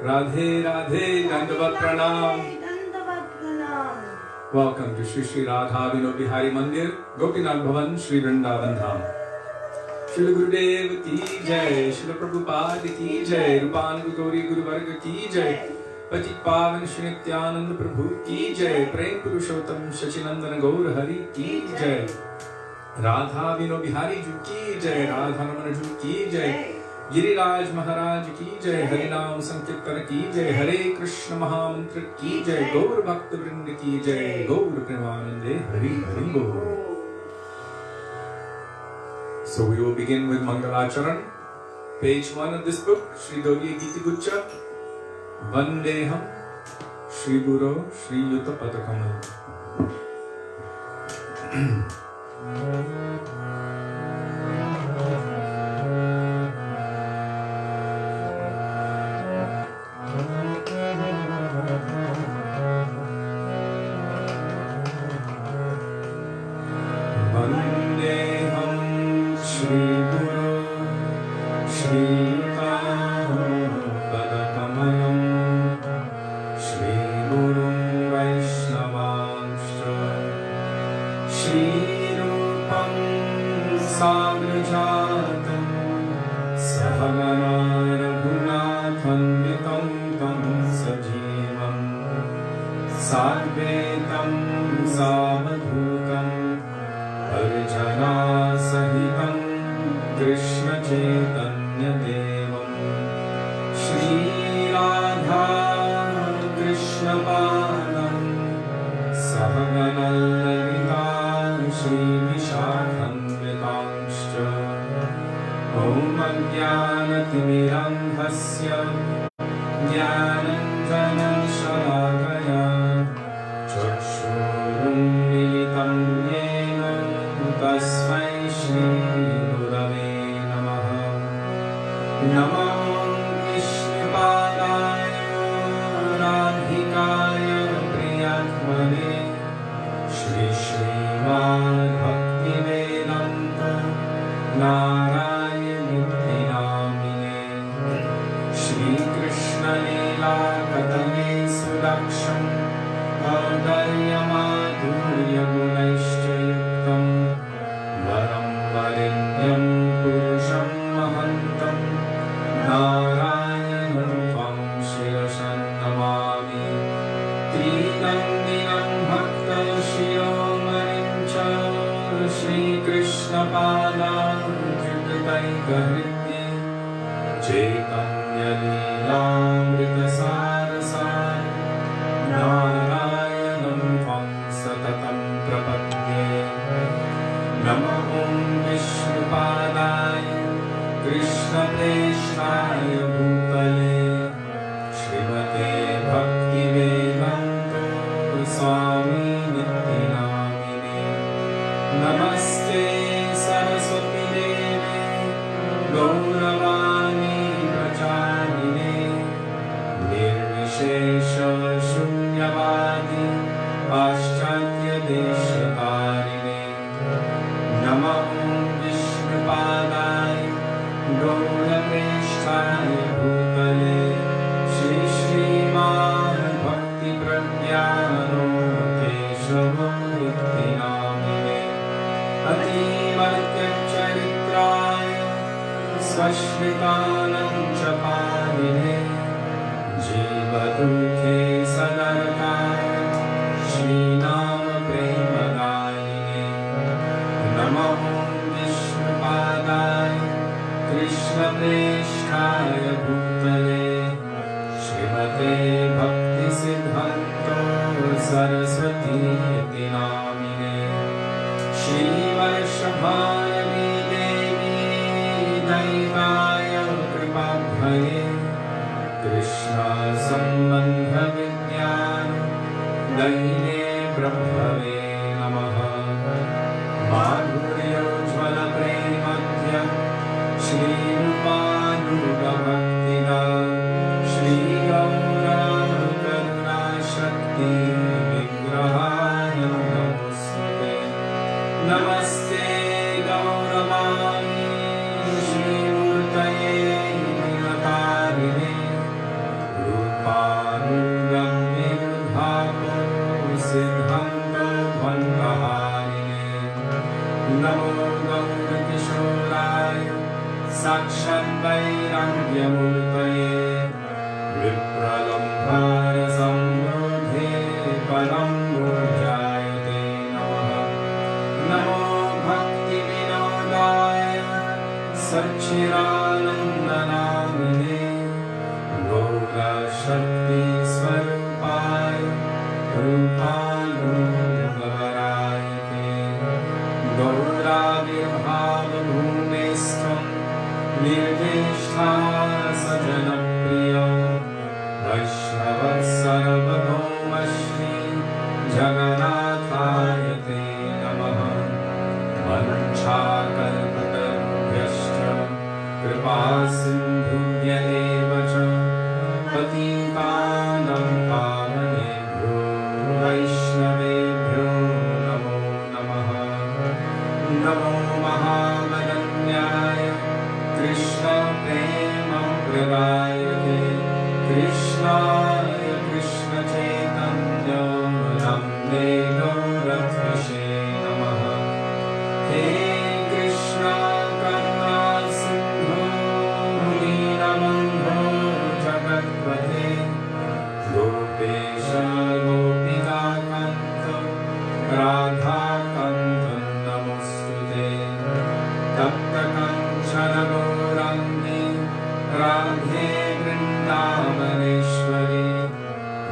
Radhe Radhe Dandavat Pranam. Welcome to Shri Shri Radha Vinod Bihari Mandir, Gopinath Bhavan, Shri Vrindavan Dham. Srila Gurudev ki jai, Srila Prabhupada ki jai, Rupan Gauri Guru Varga ki jai, Patit Pavan Sri Nithyananda Prabhu ki jai, Prem Purushottam Shachinandan Gaur Hari ki jai, Radha Vinod Bihari Ju ki jai, Radha Ramana Ju ki jai, Giriraj Maharaj ki jai, Harinam Sankirtan ki jai, Hare Krishna Mahamantra ki jai, Gaur Bhakta Vrinda ki jai, Gaur Premanande Hari Hari Bol. So we will begin with Mangalacharan, page 1 of this book, Shri Gauriya Giti Guccha, Vandeham, Shri Guru, Shri Yuta Patakamal. Namaste Gauravani Shri Murtaye Namaha Murtaye Vipralambhaya Sambuddhe Param Murjayate Namaha Namo Bhaktivedanta Satchidanandamine Gaura Shakti Swarupaya Rupanugavarayate Gaura Virbhava Bhumestham Nirvishta Sajana Priya Vaisnava Sarvabhauma Shri Jaganathayate Namaha Manchakalpatarubhyascha Kripa Sindhubhyaeva cha Patitanam Pavanebhyo Vaishnavebhyo Namo Namaha Namo Mahamadanyaya Krishna Prema Pradayate Krishnaya Krishna Chaitanya Namne Gauravashe Namaha He Krishna Karuna Sindhu Deenabandhu Jagatpate Gopesha Gopika Kanta Radha Kanta Namostute Tapta Kanchana Gaurangi Radhe Vrindavaneshwari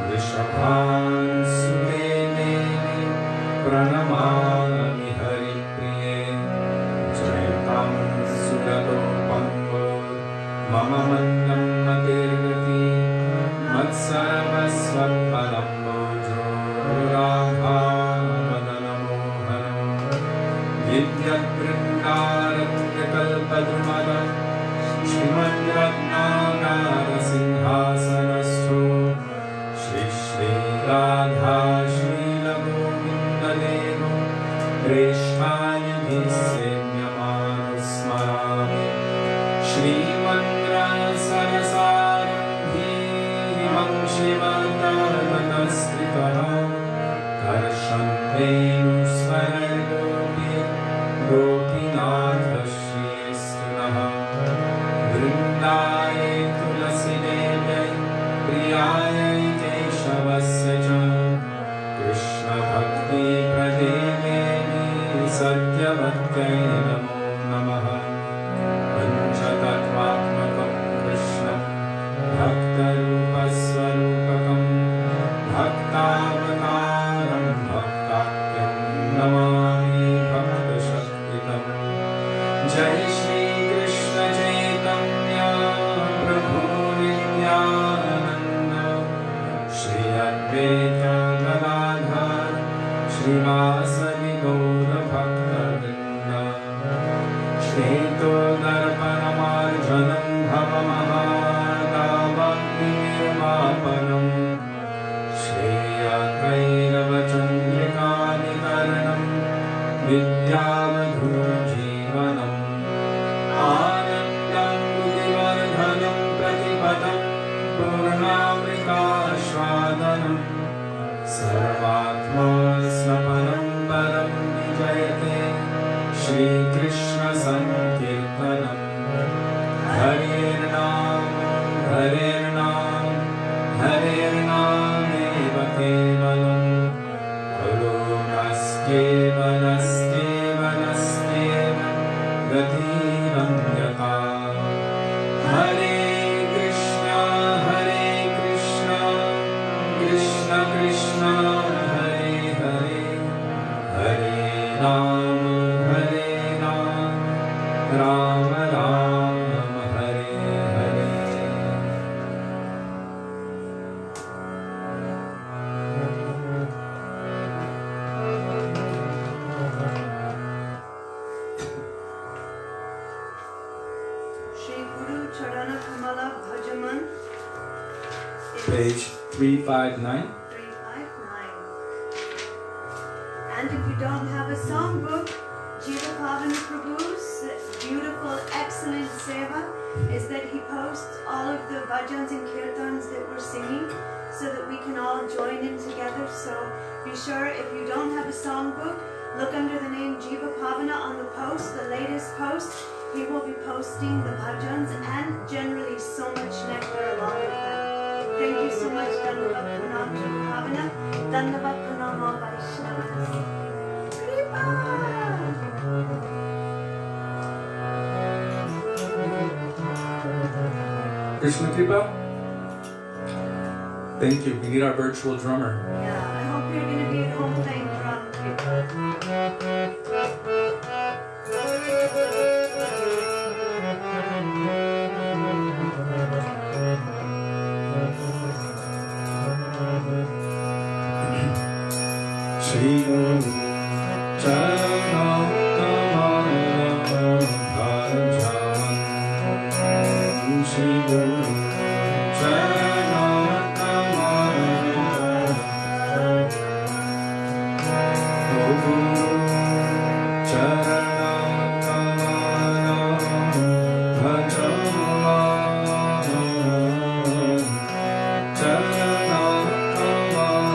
Vrishabhan Sudevi Pranamami Haripriye Jaitam Sudado Pango Mama Mandam Matirgati Matsarvasvapalam Mojo Radha Madanamohanam Vidyat Vrindaratyakalpadrumada Shrimad Ratnagara Sinhasanastho Shri Shri Radha Srila Govinda Devo Preshthaya Visnyamano Smarami Shri Mandra Sarasarambhi Himam Shivatarvatastritaha Karshantenu Svarargopi Gopinatha Shri Stunaha Vrindaye Tulasi Deve Priyaye Keshavasya cha Krishna Bhakti Pradeveni Satyavatyai Namo Namaha Panchatattvatmakam Krishnam Bhaktarupasvarupakam Bhaktavataram Bhaktatyam Namami Bhaktashaktitam Jai Shri Krishna Chaitanya Prabhu Nityananda Shri Advaita Gadadhar Srivasadi Gaura Bhaktavrinda Shreto Darpanamarjanam Bhavamahadavagni Nirvapanam Shreya Kairavachandrikanikaranam Vidyavadhu Jivanam Anandam Budivardhanam Pratipadam Purnamrikashvadanam Sarvatma Snapanam Param Vijayate Shri Krishna Sankirtanam Harir Nam Harir Nam Harir Nam Eva Kevalam Halo Nasteva Nasteva Nasteva Gatiram Yata Hare Krishna Krishna Krishna Hare Hare Hare Ram Ram Ram Hare Hare Shri Guru Charana Kamala Bhajaman Page 359. 359. And if you don't have a songbook, Jiva Pavana Prabhu's beautiful, excellent seva is that he posts all of the bhajans and kirtans that we're singing so that we can all join in together. So be sure if you don't have a songbook, look under the name Jiva Pavana on the post, the latest post. He will be posting the bhajans and generally songs. Dandavat Pranam Shubhavana, Dandavat Pranama Vaisnavas. Kripa! Krishna Kripa. Thank you. We need our virtual drummer. Yeah, I hope you're going to be at home playing drum, Kripa. Shri Guru Charanam Kamanam Bhajavan Shri Guru Charanam Kamanam Guru Charanam Kamanam Bhajavan Charanam Kamanam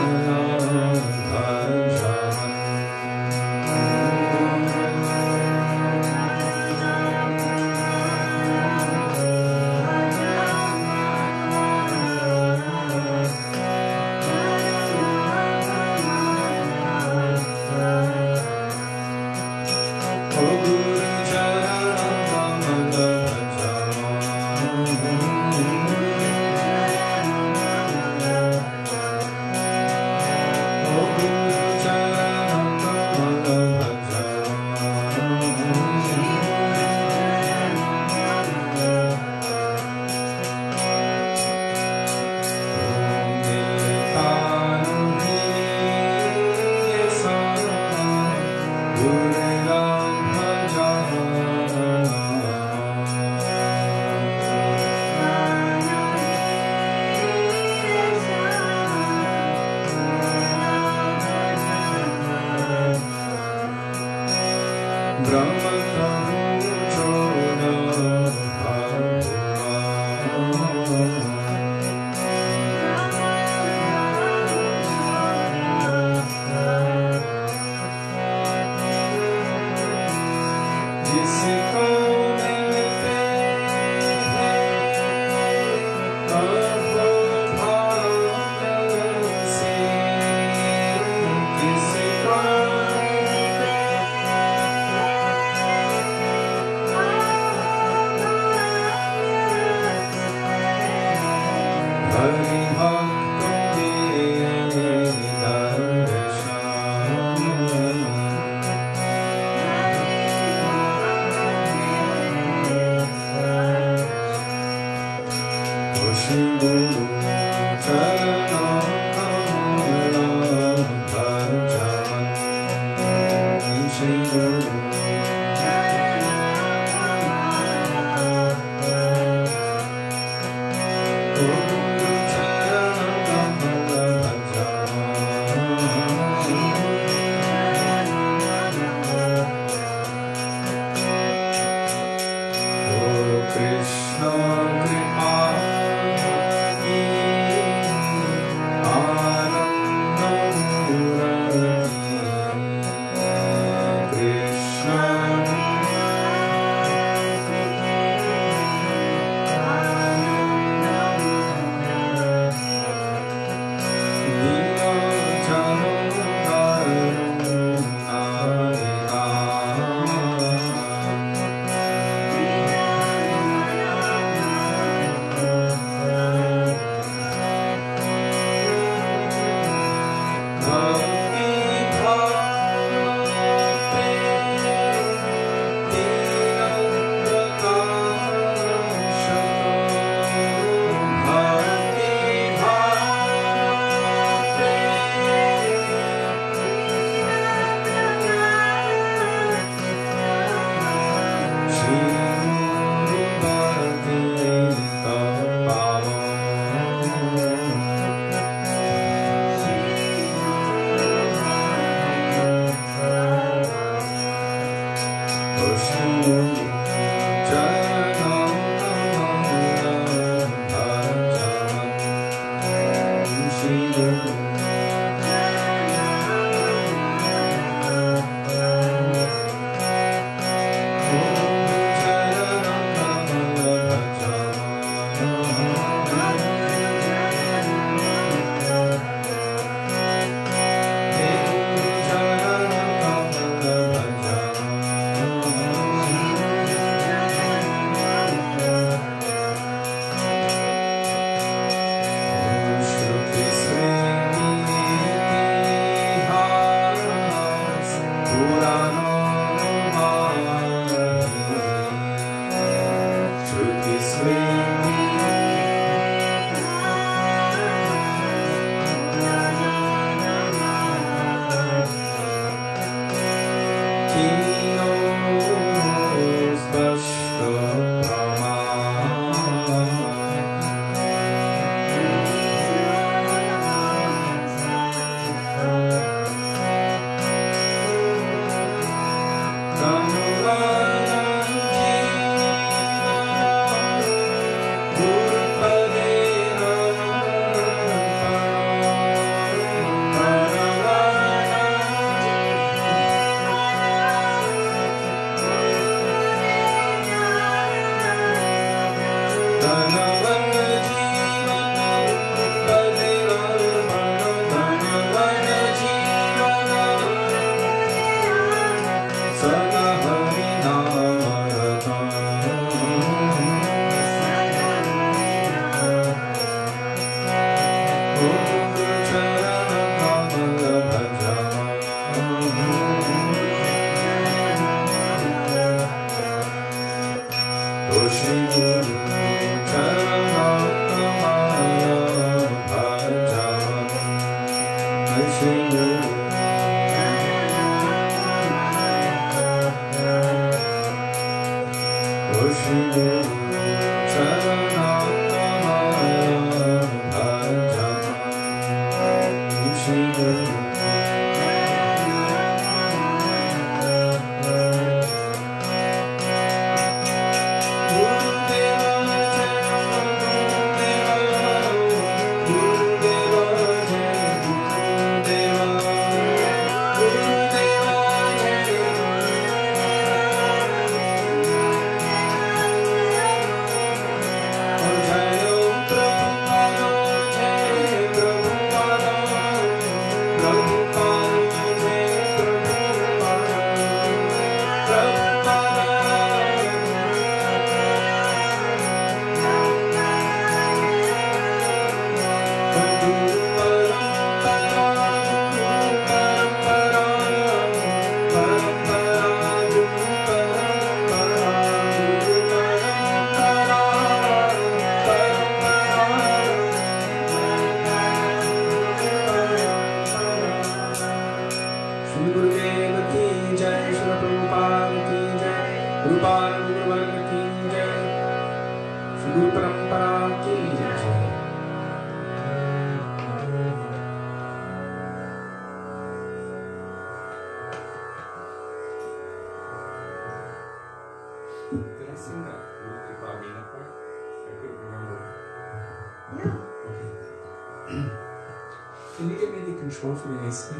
control for the AC?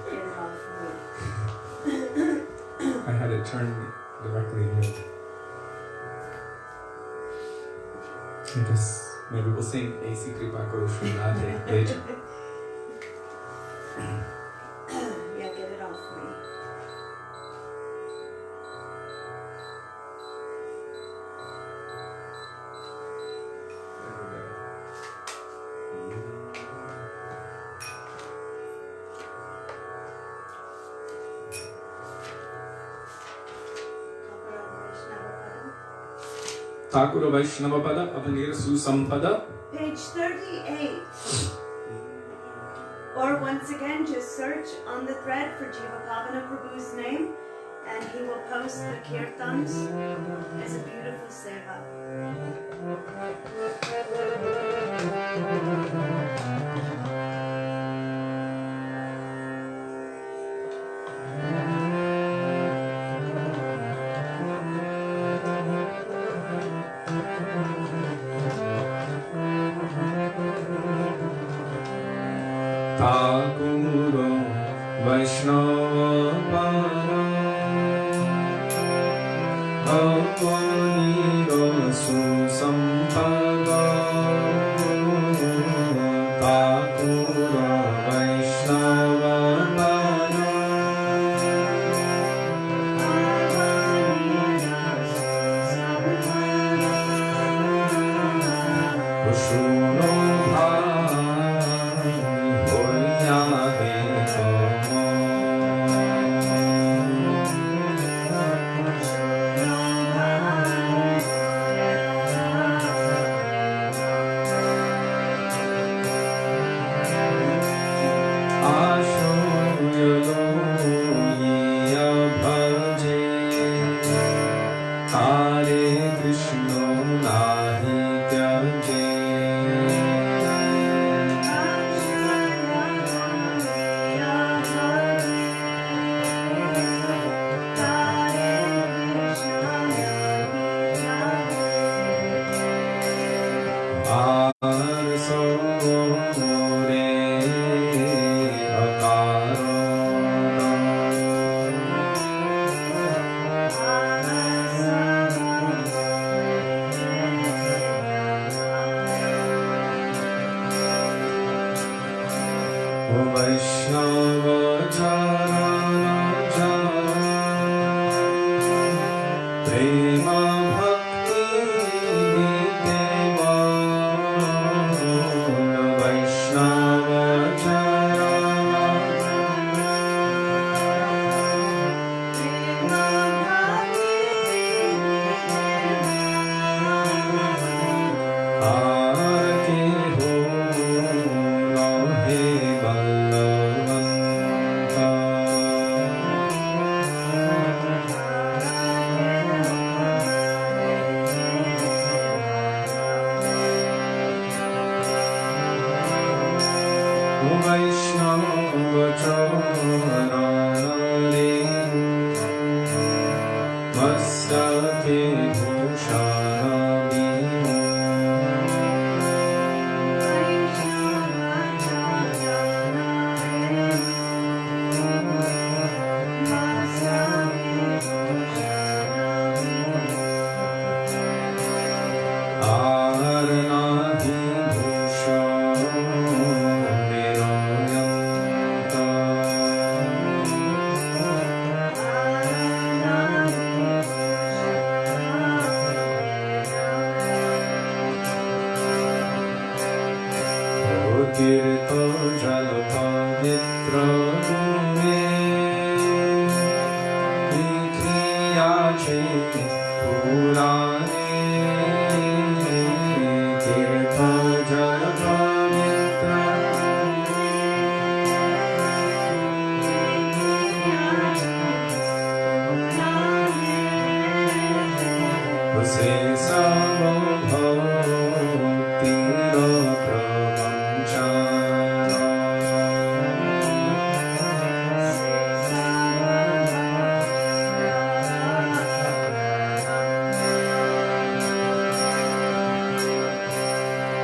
Get it off me. I had it turned directly here. I guess maybe we'll sing AC Kripa Karo Srimad later. Yeah, get it off me. Thakura Vaisnavapada Avanir Susampada. Page 38. Or once again, just search on the thread for Jivapavana Prabhu's name, and he will post the kirtans as a beautiful seva. Thakura Vaisnavapada Avanira Susampada Thakura Vaisnavapada Vishnu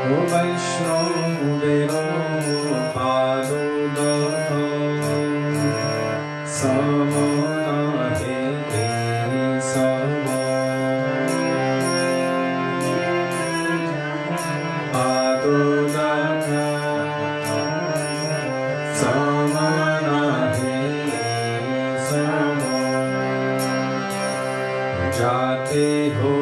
Vaishnavero Padodata Samana Hete Sama Padodata Samana Hete Sama Jate Ho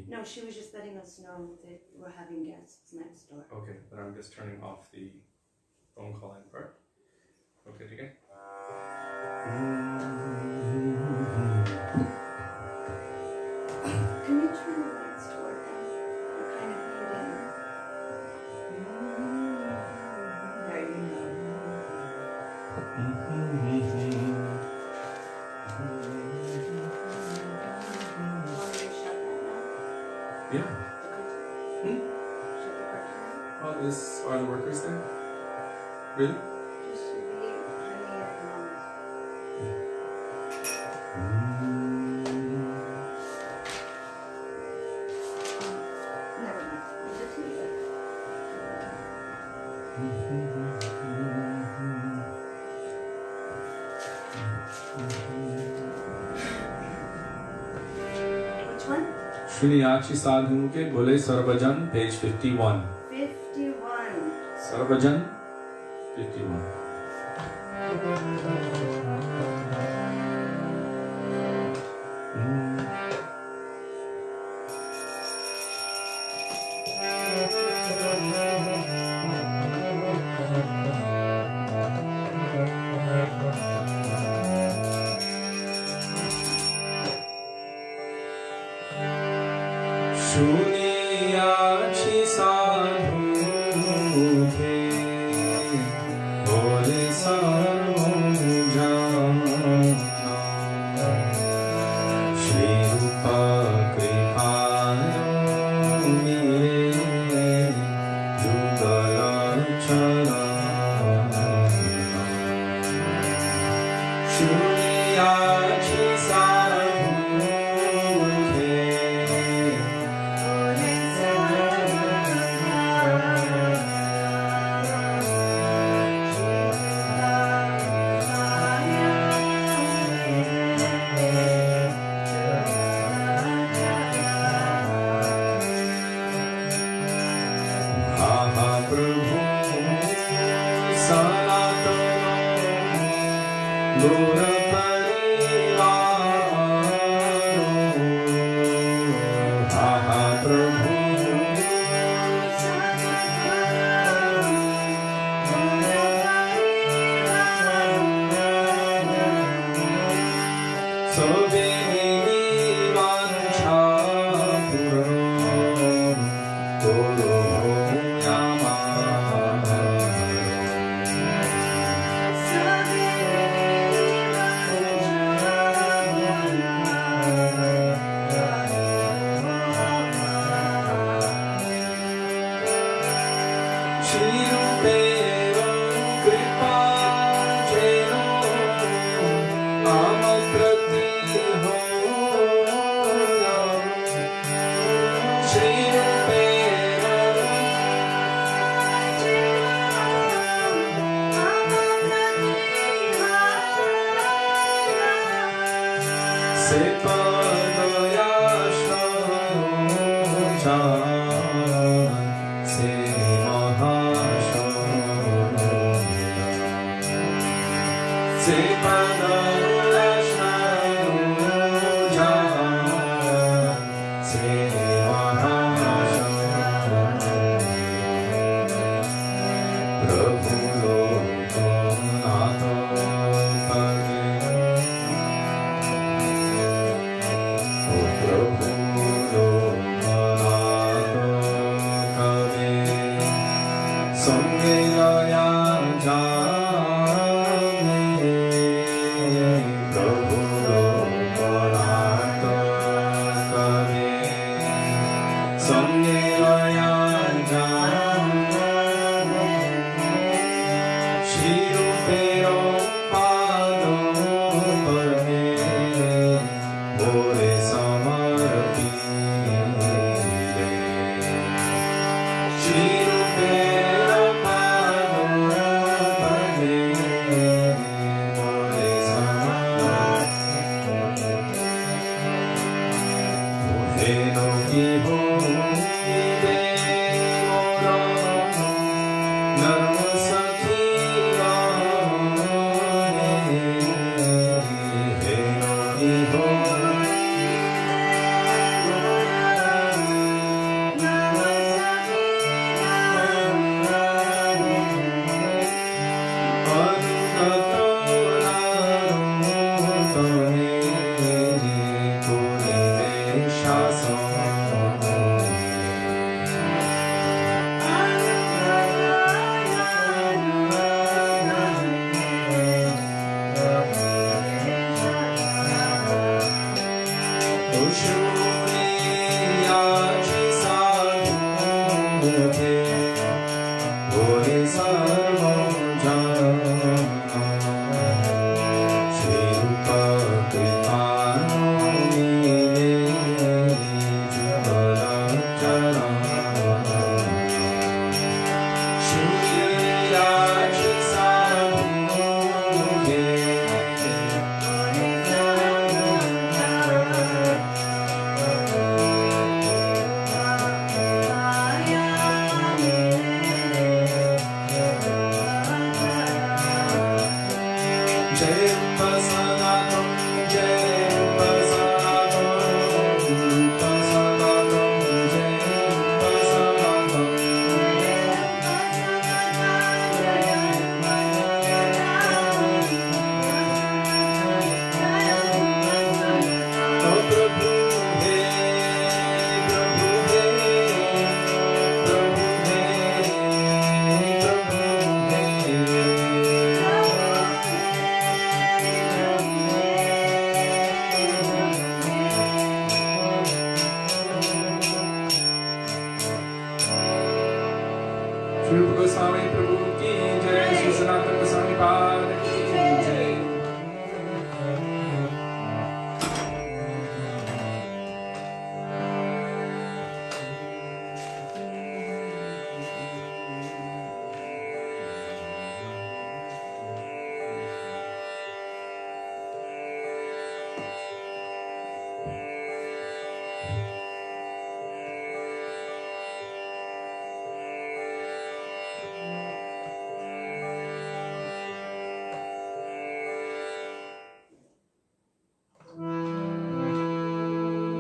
No, she was just letting us know that we're having guests next door. Okay, but I'm just turning off the phone call in part. Okay, again. Can you turn the lights toward them? We're kind of hidden. There you go. Yeah. Oh, are the workers there? Really? Never mind. We'll just leave it. Which one? Shriniyachi Sadhu ke Bole Sarvajan, page 51. 51. Sarvajan, 51. Shriniyachi Sadhu ke Bole Sarvajan, Prabhu Sanatan Gora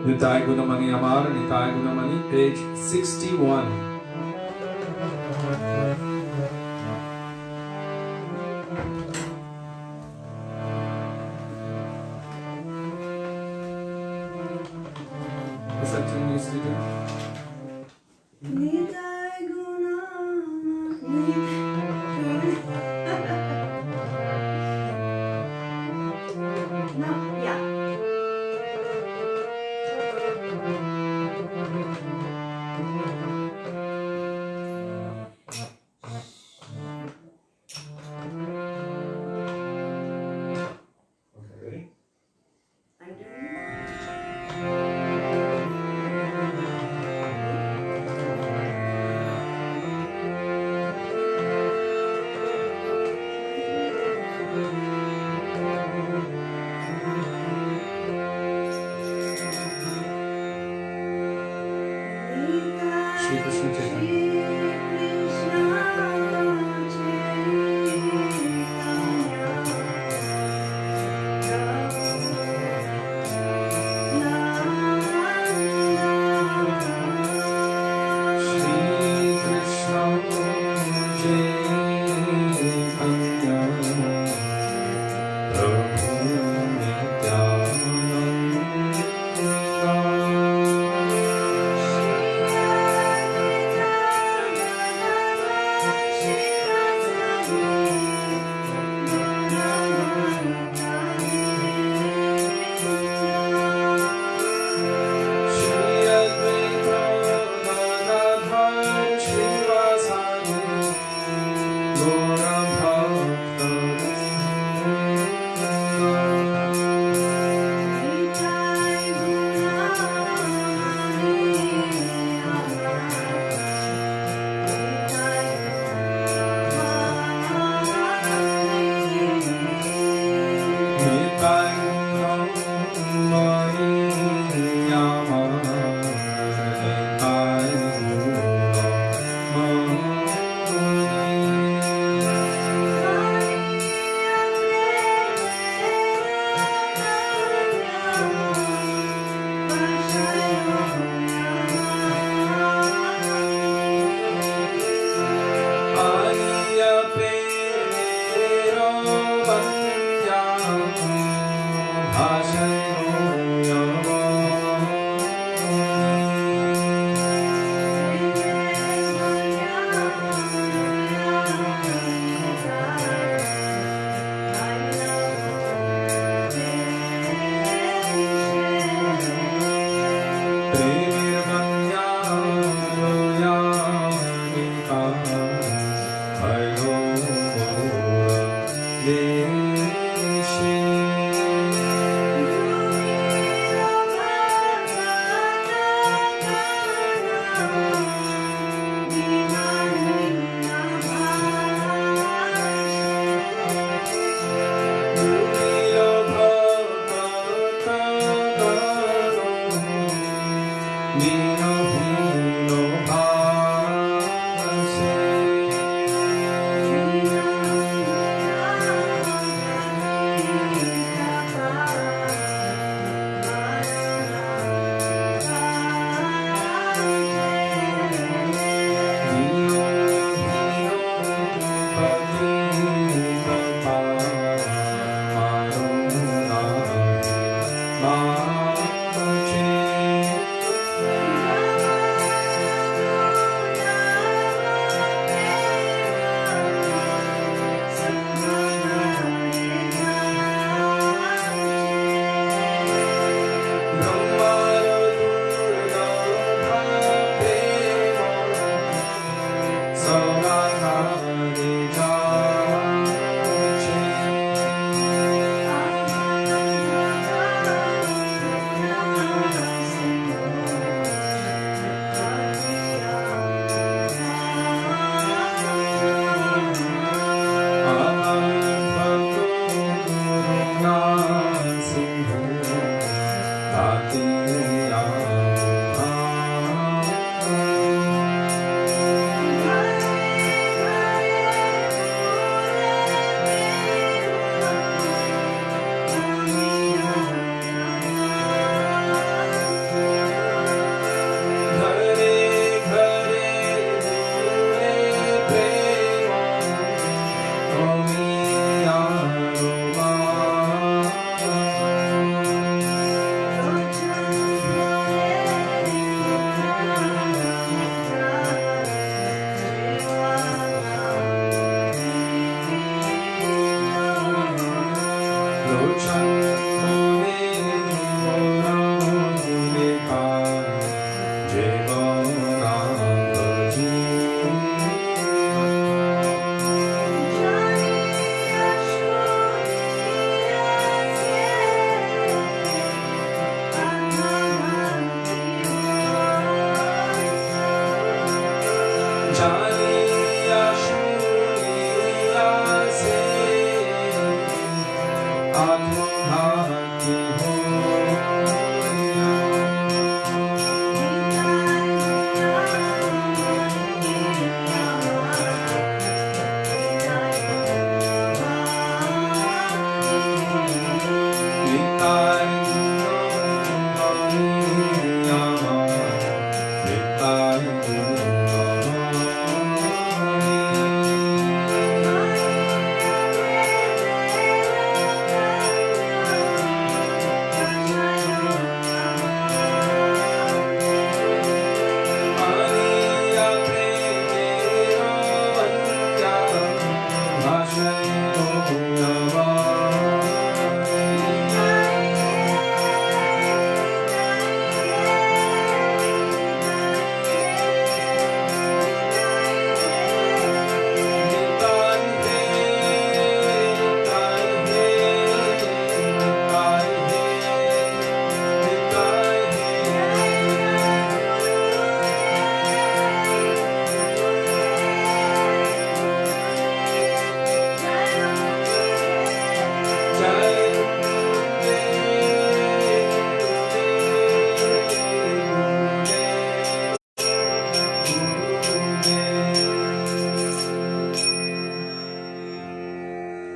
Nitai Gunamani Amar, Nitai Gunamani, page 61. What's that tune used to do? No, yeah. Okay, ready? I'm doing it. Shri Krishna Chaitanya. Shri Krishna Chaitanya, Prabhu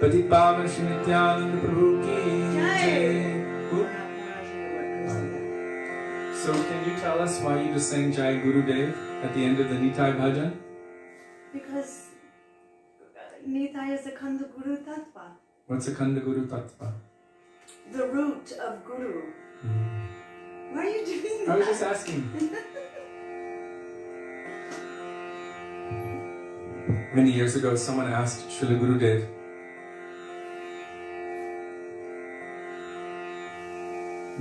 Pati Pavan Shri Nithyananda Prabhu ki Jai. So can you tell us why you just sang Jai Gurudev at the end of the Nitai Bhajan? Because Nitai is a Khanda Guru Tattva. What's a Khanda Guru Tattva? The root of Guru. Why are you doing that? I was just asking. Many years ago, someone asked Srila Gurudev,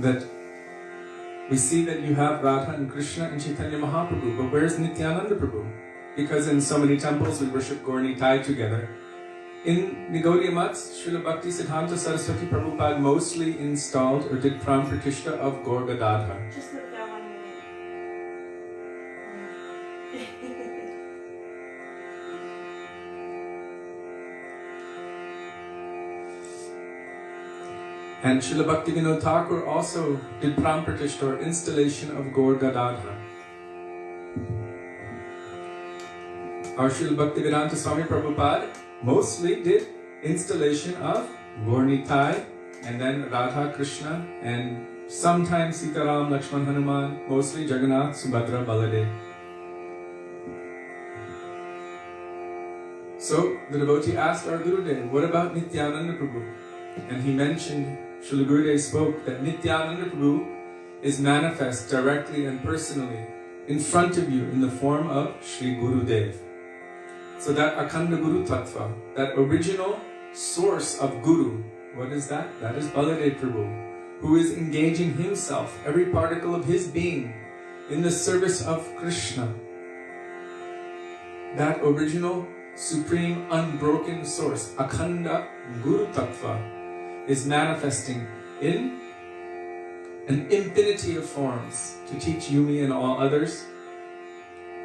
that we see that you have Radha and Krishna and Chaitanya Mahaprabhu, but where's Nithyananda Prabhu? Because in so many temples we worship Gaur Nitai together. In the Gaudiya Mats, Srila Bhakti Siddhanta Saraswati Prabhupada mostly installed or did Pram Pratishtha of Gaur Gadadhar. Just look down 1 minute. And Srila Bhaktivinoda Thakur also did Pram Pratishtha or installation of Gaur Gadadhar. Our Srila Bhaktivedanta Swami Prabhupada mostly did installation of Gaur Nitai and then Radha Krishna and sometimes Sita Ram, Lakshman, Hanuman, mostly Jagannath, Subhadra, Baladev. So the devotee asked our Gurudev, what about Nithyananda Prabhu? And he mentioned, Srila Gurudev spoke that Nithyananda Prabhu is manifest directly and personally in front of you in the form of Sri Gurudev. So that Akhanda Guru Tattva, that original source of Guru, what is that? That is Baladev Prabhu, who is engaging himself, every particle of his being, in the service of Krishna. That original, supreme, unbroken source, Akhanda Guru Tattva, is manifesting in an infinity of forms to teach you, me, and all others.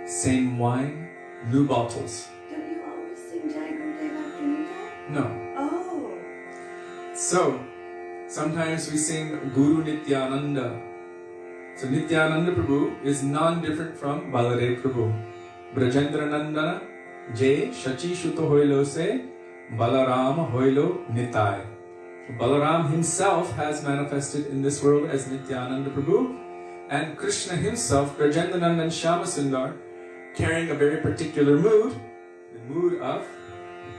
Same wine, new bottles. Don't you always sing Jai Gurudev after Nitai? No. Oh. So, sometimes we sing Guru Nithyananda. So Nithyananda Prabhu is non-different from Baladev Prabhu. Brajendra Nandana Jai Shachi Shuto Hoilo Se Balarama Hoilo Nitai. Balaram himself has manifested in this world as Nithyananda Prabhu, and Krishna himself, Brajendanandan Shyamasundar, carrying a very particular mood, the mood of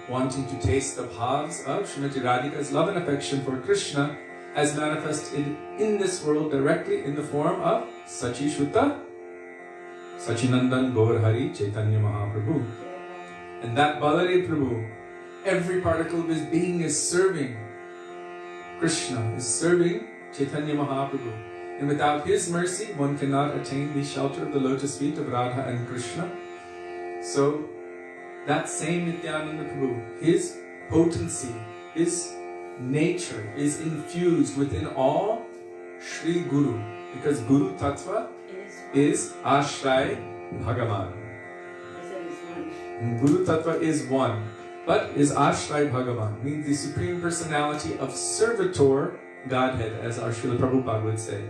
wanting to taste the bhavs of Srimati Radhika's love and affection for Krishna, as manifested in this world directly in the form of Sachi Shuta, Sachinandan Gaur Hari Chaitanya Mahaprabhu. And that Baladev Prabhu, every particle of his being is serving Krishna, is serving Chaitanya Mahaprabhu. And without his mercy, one cannot attain the shelter of the lotus feet of Radha and Krishna. So, that same Nithyananda Prabhu, his potency, his nature is infused within all Sri Guru. Because Guru Tattva is Ashray Bhagavan. Guru Tattva is one, but is Ashray Bhagavan, means the Supreme Personality of Servitor Godhead, as our Srila Prabhupada would say.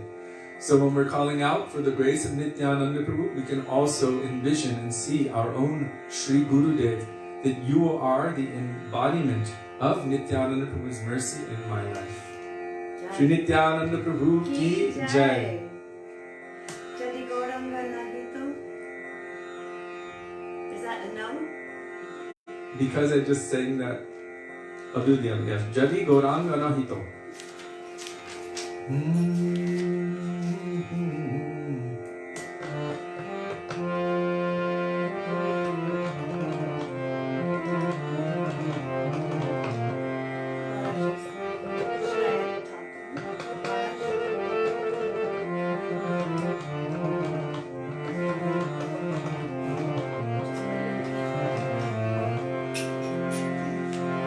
So when we're calling out for the grace of Nithyananda Prabhu, we can also envision and see our own Sri Gurudev, that you are the embodiment of Nithyananda Prabhu's mercy in my life. Sri Nithyananda Prabhu ki Jai. Jadi Gauranga Nahito. Is that a no? Because I just sang that Abduliyam, yes. Jadi Gauranga Nahito.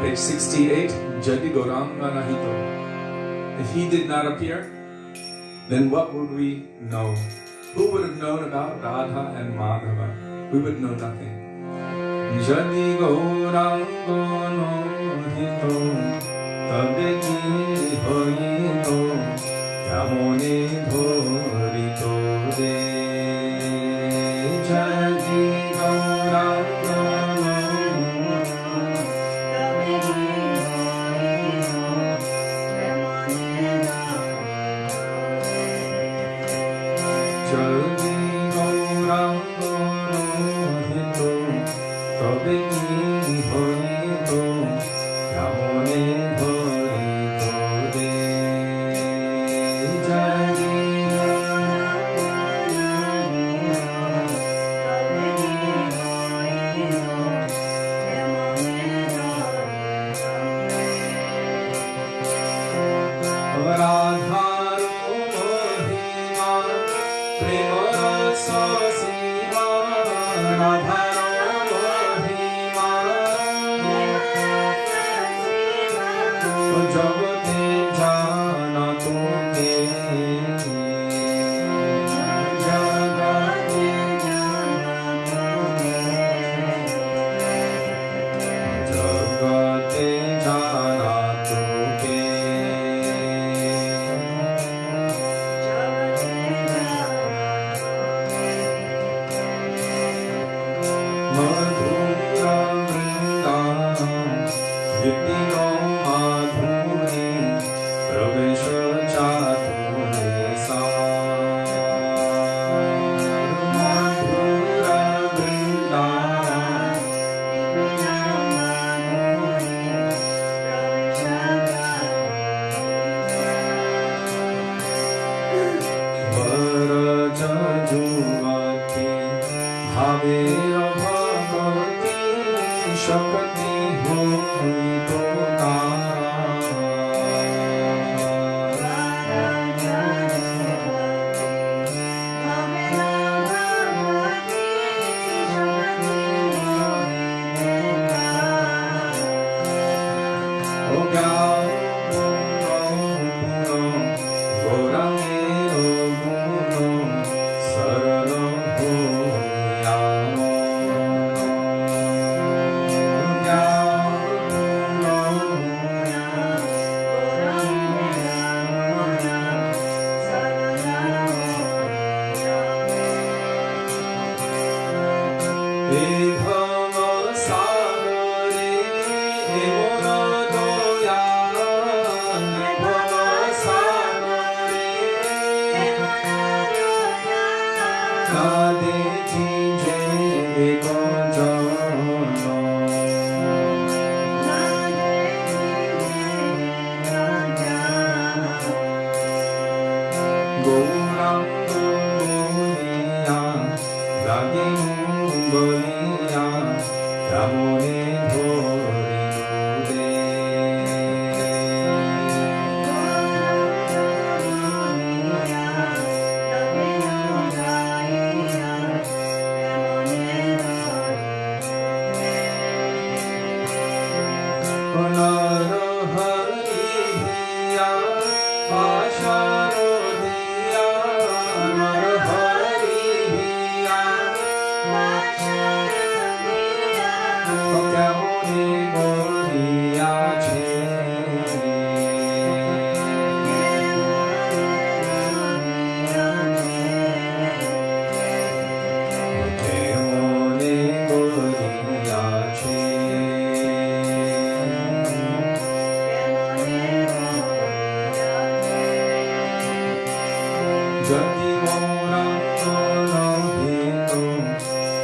Page 68, Jadi Gauranga Nahito. If he did not appear, then what would we know? Who would have known about Radha and Madhava? We would know nothing. Jadi Gauranga Nahito, tabe ki hoito, yamone dhorito de. Jadi Gauranga তবে কি হইত কেমনে ধরিত রে জাগিয়া রাধার মহিমা প্রেম রস সীমা রাধার মহিমা জগতে জানা তোকে জগতে জগতে জানা তোকে মধুরা বৃন্দাবন বিপিনো মাধুরী প্রবেশ চাতুরে সা মধুরা বৃন্দাবন বরজ যুবতী ভাবের ভগবতী শক্তি হইত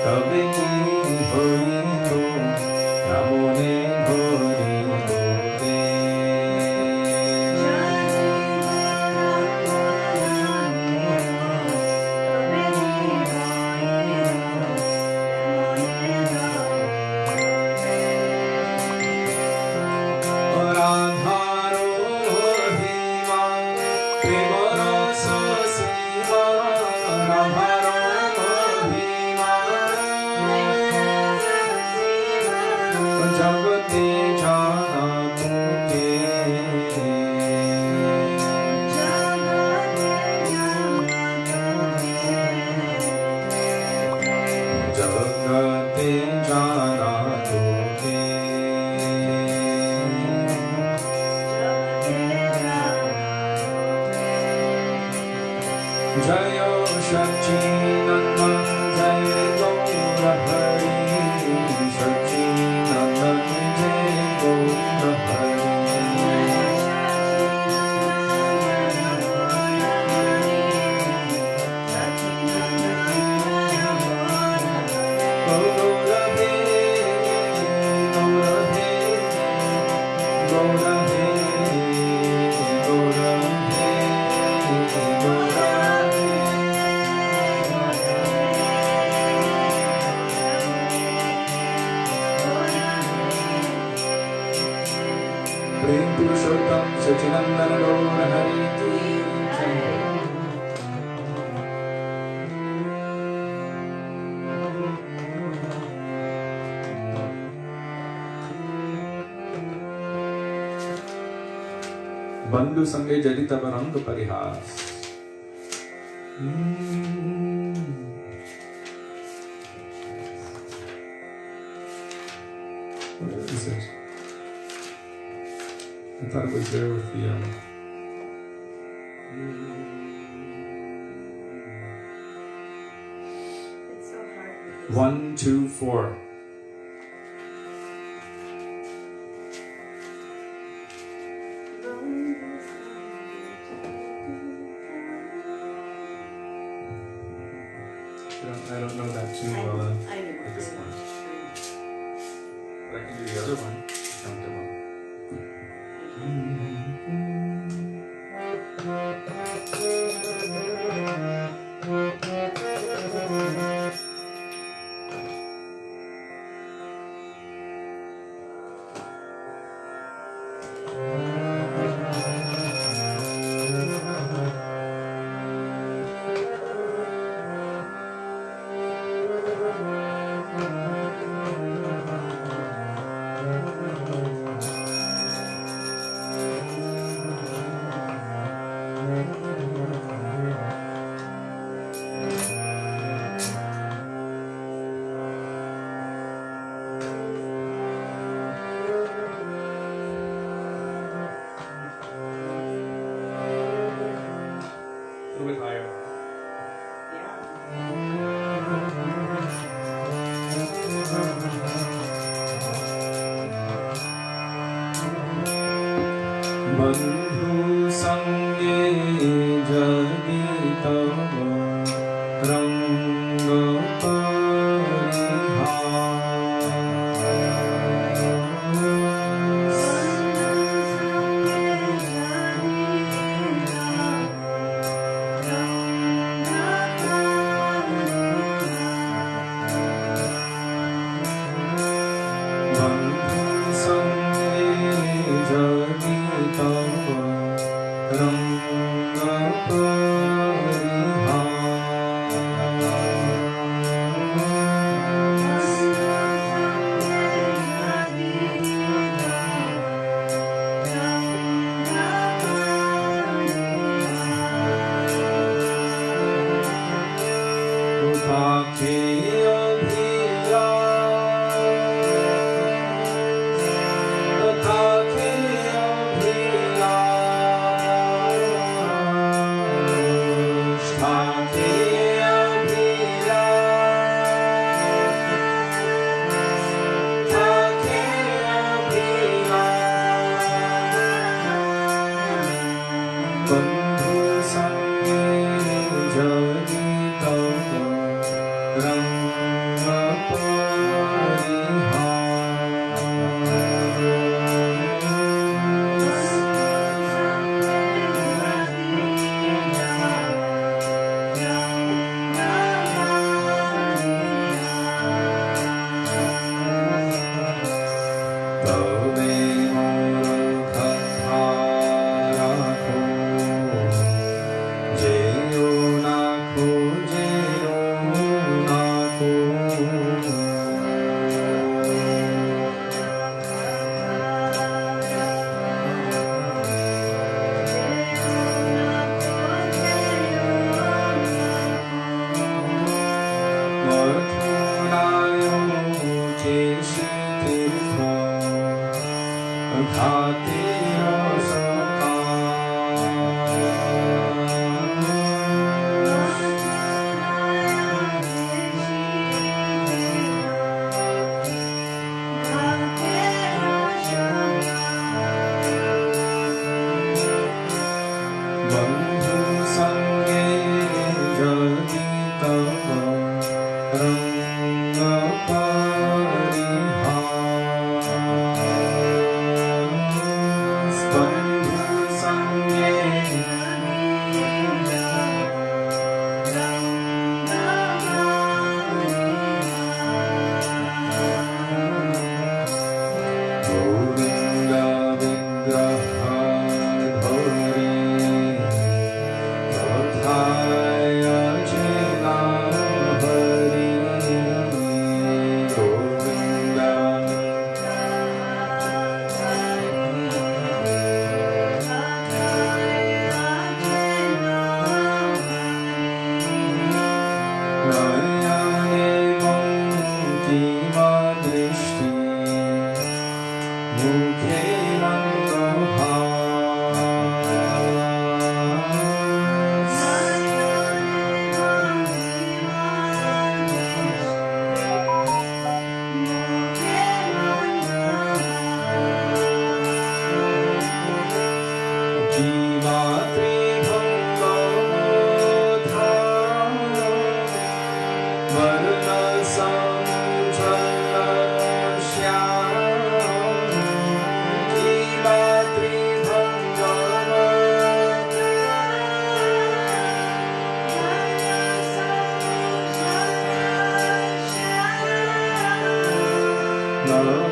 তবে কি হইত কেমনে प्रेम पुरुषोत्तम सचिनंदन गौर हरि की जय। बंधु संगे जदि तब रंग परिहास। What is it? I thought it was there with the It's so hard. 1, 2, 4. I don't know that too well I know. at this point. But I can do the other one. Comfortable. A little bit higher. बंधु संगे जदि तब रंग Thank you.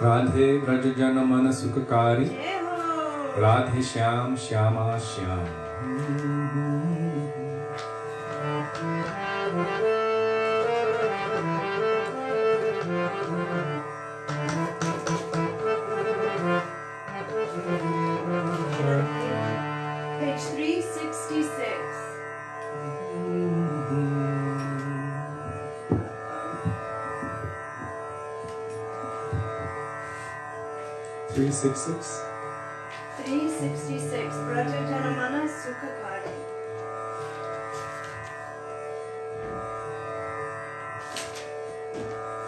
Radhe Vraj जन मन सुखकारी जय हो। Radhe Shyam Shyama Shyam Page 366. 366 366. Braja Janamana Sukhakari.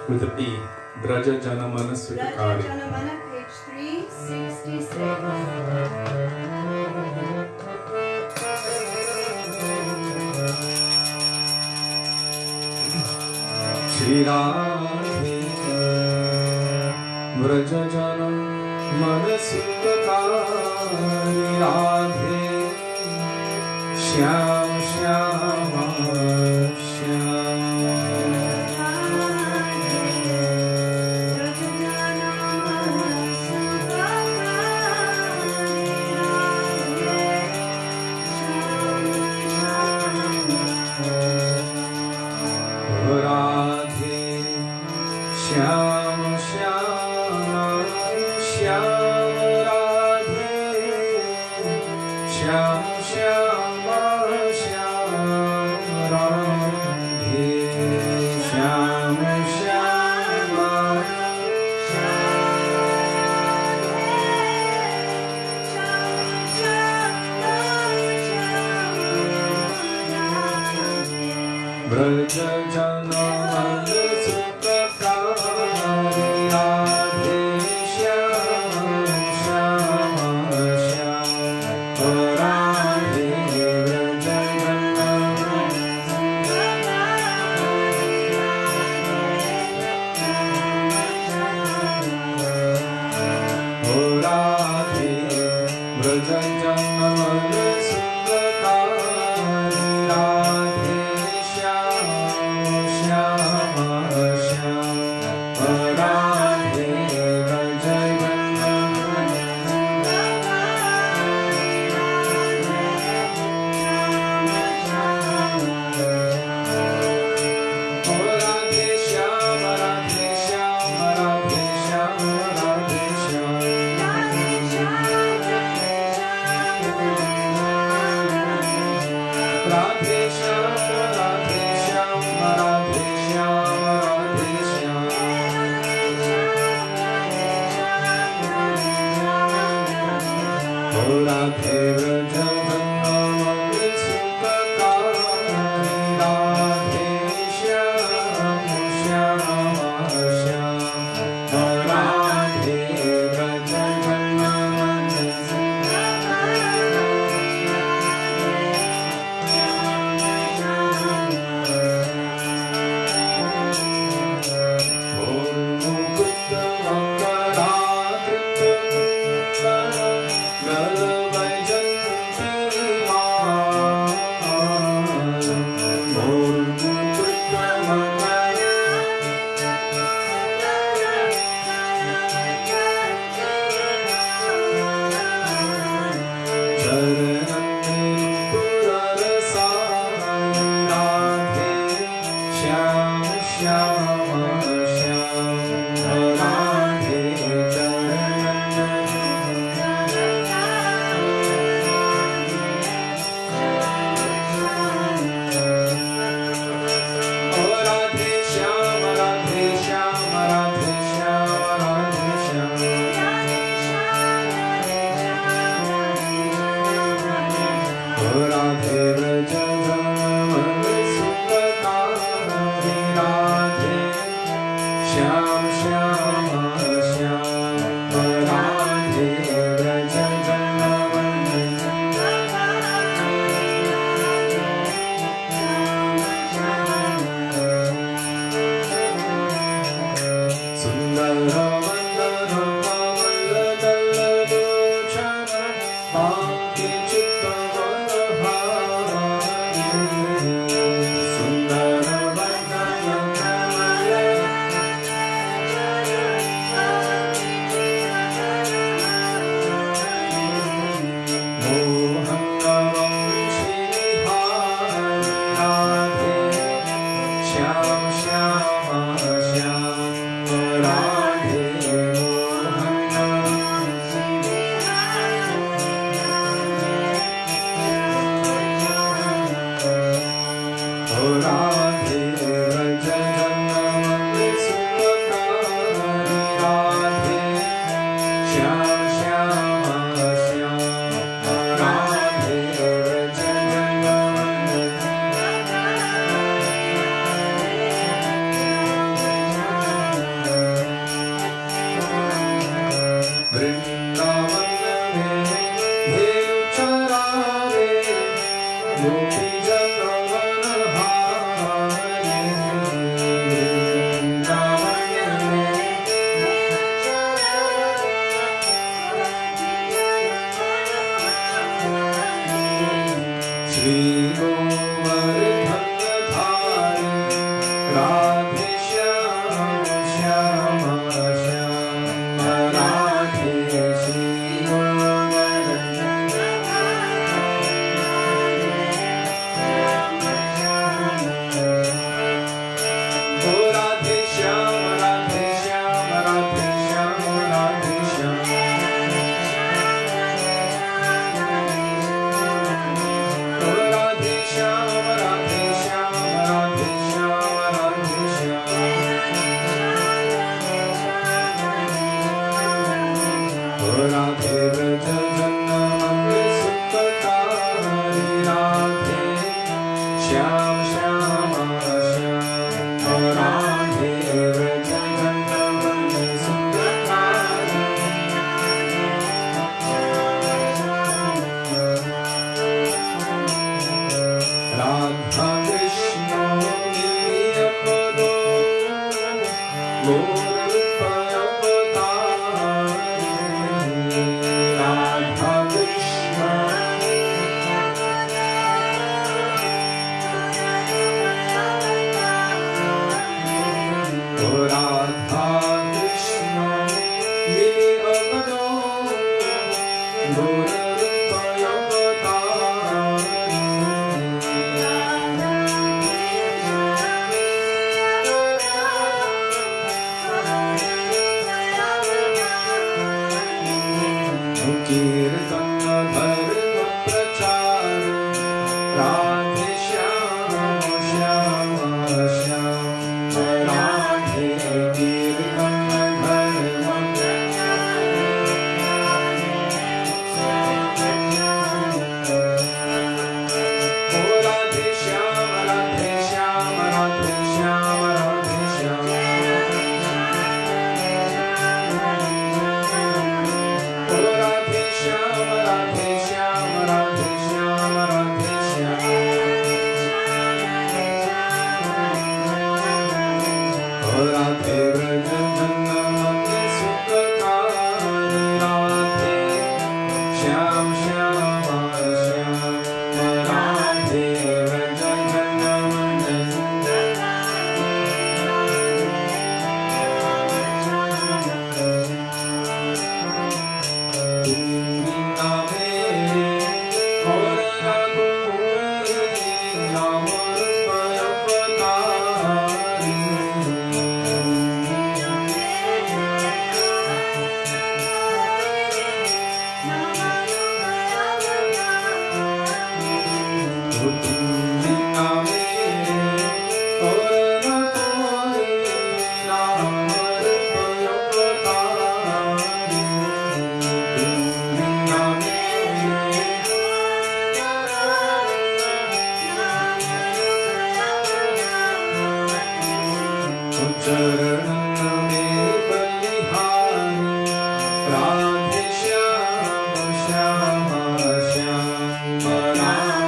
with a P. Braja Jana Mana Braja Sukhakari. Janamana, page 366. Shri Radhe Braja Jana Mana Sukhakari Radhe Shyam Shyama Shyam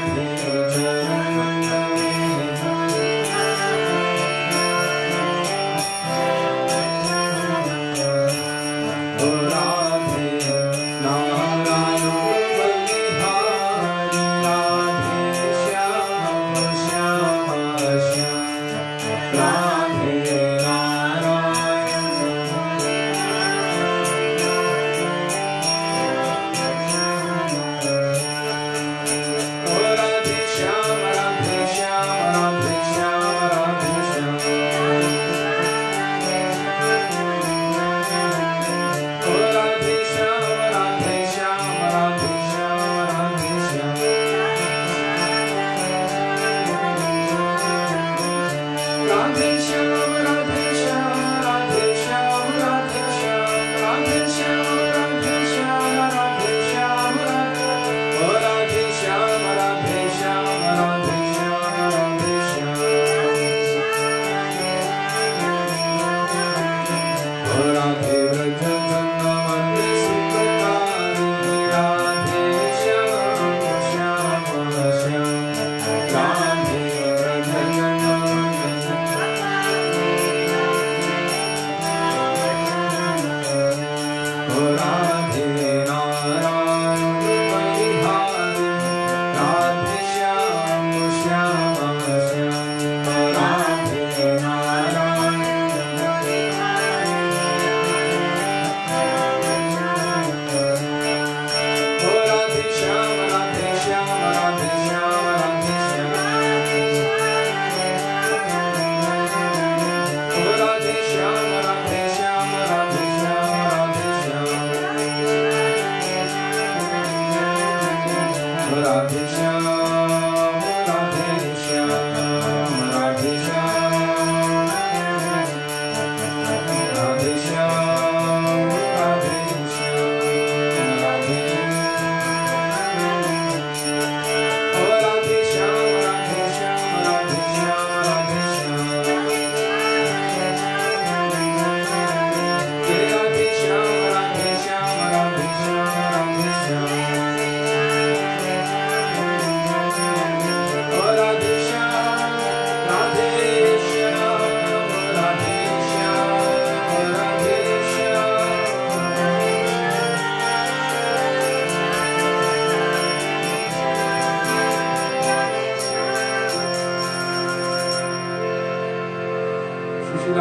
Radhe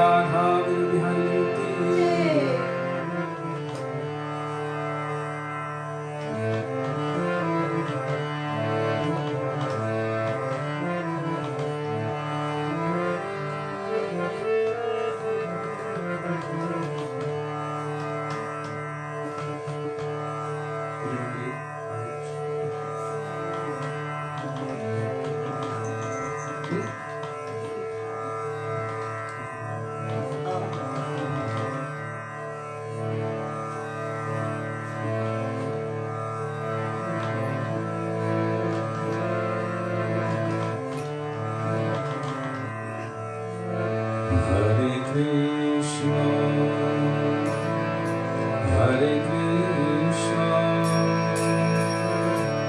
Radha Bihari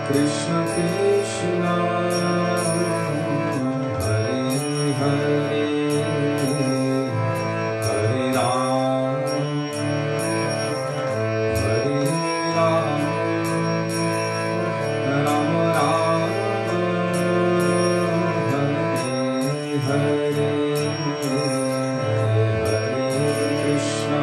Krishna Krishna Hare Hare Hare Ram Hare Ram Ram Ram Hare Hare Krishna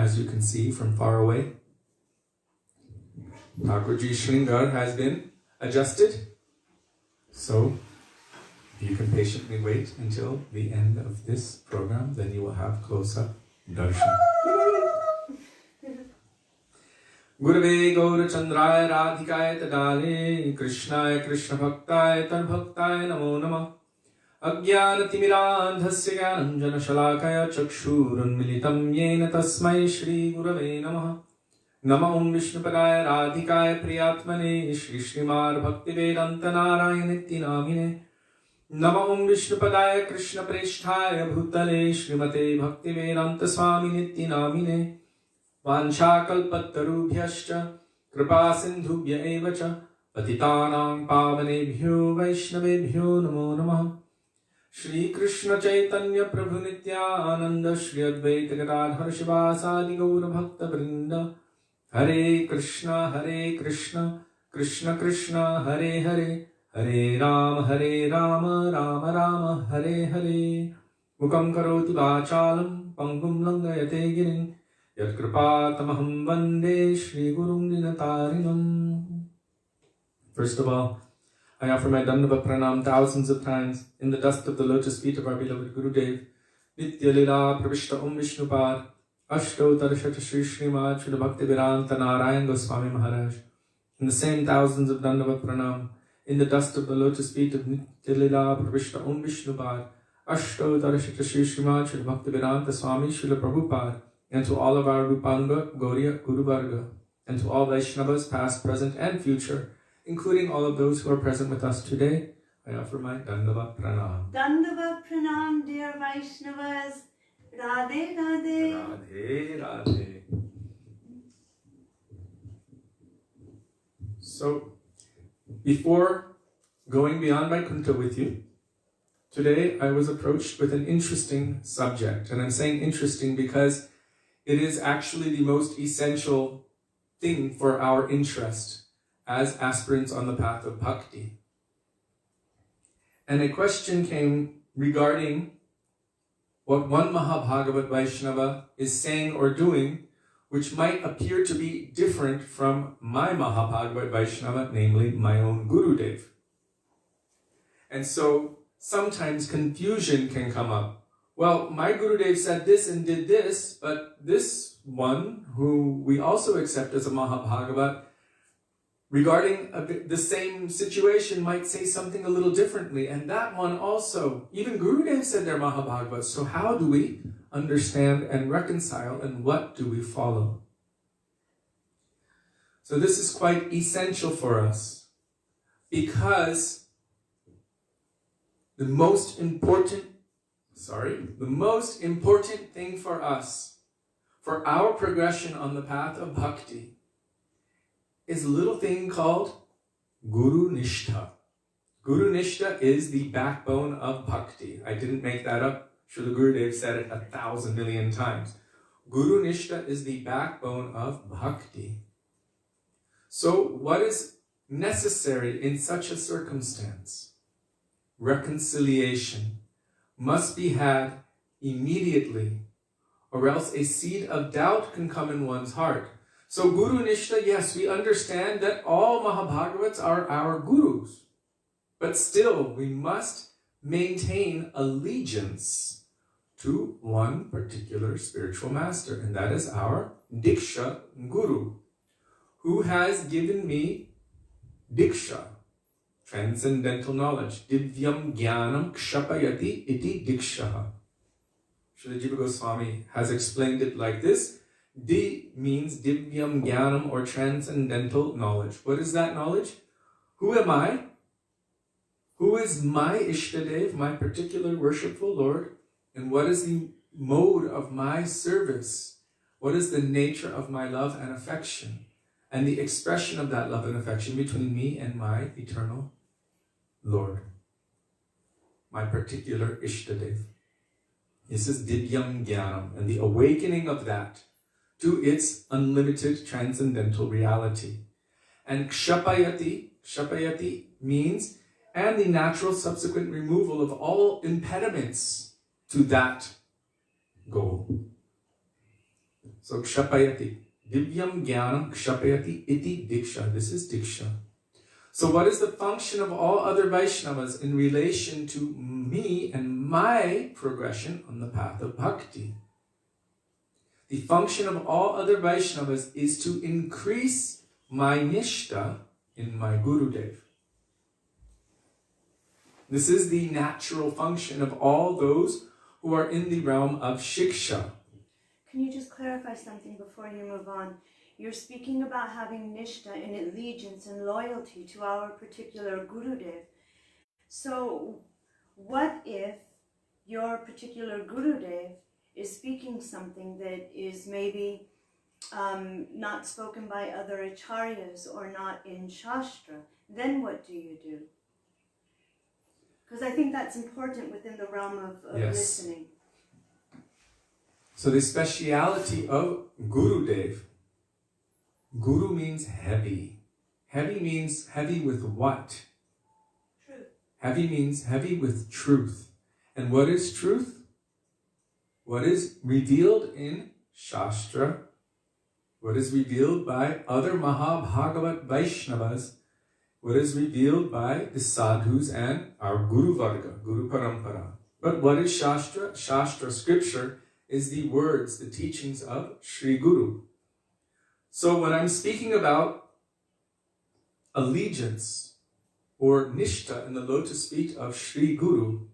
as you can see from far away. Thakurji Shringar has been adjusted. So, if you can patiently wait until the end of this program, then you will have close-up darshan. Gurave Gaura Chandraya Radhikaya Tadale Krishnaya Krishna Bhaktaya Tad Bhaktaya Namo Namah Ajnana Timirandhasya Jnananjana Shalakaya Chakshurun Militam Yena Tasmai Shri Gurave Namah Nama Om Vishnupadaya Radhikaya Priyatmane Shri Srimad Bhaktivedanta Narayan Nityanamine Nama Om Vishnupadaya Krishna Presthaya Bhutale Srimate Bhaktivedanta Swami Nityanamine Vanchakalpatarubhyascha Kripa Sindhubhya Evacha Patitanang Pavanebhyo Vaishnavebhyo Namo Namah Shri Krishna Chaitanya Prabhu Nityananda Shri Advaita Gadadhar Shivasadi Gaura Bhakta Vrinda Hare Krishna Krishna Krishna Hare Hare Hare Rama Rama Rama Hare Hare Mukam Karoti Vachalam Pangum Langayate Girin Yat Kripatamaham Vande Shri Gurum Dinatarinam. First of all, I offer my Dandava Pranam thousands of times in the dust of the lotus feet of our beloved Gurudev, Nitya Lila Pravishta Om Vishnupad, Astottara Shri Srimad Srila Bhaktivedanta Narayan Goswami Maharaja. In the same thousands of Dandava Pranam, in the dust of the lotus feet of Nitya Lila Pravishta Om Vishnupad, Astottara Shri Srimad Srila Bhaktivedanta Swami Srila Prabhupada, and to all of our Rupanga, Gauriya, Guru Varga, and to all Vaisnavas, past, present, and future, including all of those who are present with us today, I offer my Dandava Pranam. Dandava Pranam, dear Vaisnavas. Radhe Radhe. Radhe Radhe. So, before going beyond Vaikuntha with you, today I was approached with an interesting subject. And I'm saying interesting because it is actually the most essential thing for our interest as aspirants on the path of bhakti. And a question came regarding what one Mahabhagavat Vaishnava is saying or doing, which might appear to be different from my Mahabhagavat Vaishnava, namely my own Gurudev. And so sometimes confusion can come up. Well, my Gurudev said this and did this, but this one, who we also accept as a Mahabhagavat, regarding the same situation might say something a little differently. And that one also, even Gurudev said they're Mahabhagavats. So how do we understand and reconcile, and what do we follow? So this is quite essential for us, because the most important thing for us, for our progression on the path of bhakti, is a little thing called Guru Nishtha. Guru Nishtha is the backbone of bhakti. I didn't make that up. Srila Gurudev said it 1,000 million times. Guru Nishtha is the backbone of bhakti. So what is necessary in such a circumstance? Reconciliation must be had immediately, or else a seed of doubt can come in one's heart. So Guru Nishtha, yes, we understand that all Mahabhagavats are our gurus, but still we must maintain allegiance to one particular spiritual master, and that is our Diksha Guru, who has given me Diksha, transcendental knowledge. Divyam Jnanam Kshapayati iti Dikshaha. Srila Jiva Goswami has explained it like this. Di means Divyam Jnanam, or transcendental knowledge. What is that knowledge? Who am I? Who is my Ishtadev, my particular worshipful Lord? And what is the mode of my service? What is the nature of my love and affection? And the expression of that love and affection between me and my eternal Lord, my particular Ishtadev. This is Divyam Jnanam, and the awakening of that to its unlimited transcendental reality. And Kshapayati means, and the natural subsequent removal of all impediments to that goal. So kshapayati. Divyam jnanam kshapayati iti diksha. This is diksha. So what is the function of all other Vaishnavas in relation to me and my progression on the path of bhakti? The function of all other Vaishnavas is to increase my nishta in my Gurudev. This is the natural function of all those who are in the realm of shiksha. Can you just clarify something before you move on? You're speaking about having nishta and allegiance and loyalty to our particular Gurudev. So what if your particular Gurudev is speaking something that is maybe not spoken by other acharyas or not in Shastra? Then what do you do? Because I think that's important within the realm of Yes. listening. So the speciality of Gurudev, Guru means heavy. Heavy means heavy with what? Truth. Heavy means heavy with truth. And what is truth? What is revealed in Shastra, what is revealed by other Mahabhagavat Vaishnavas, what is revealed by the sadhus and our Guru Varga, Guru Parampara. But what is Shastra? Shastra, scripture, is the words, the teachings of Sri Guru. So when I'm speaking about allegiance or nishta in the lotus feet of Sri Guru,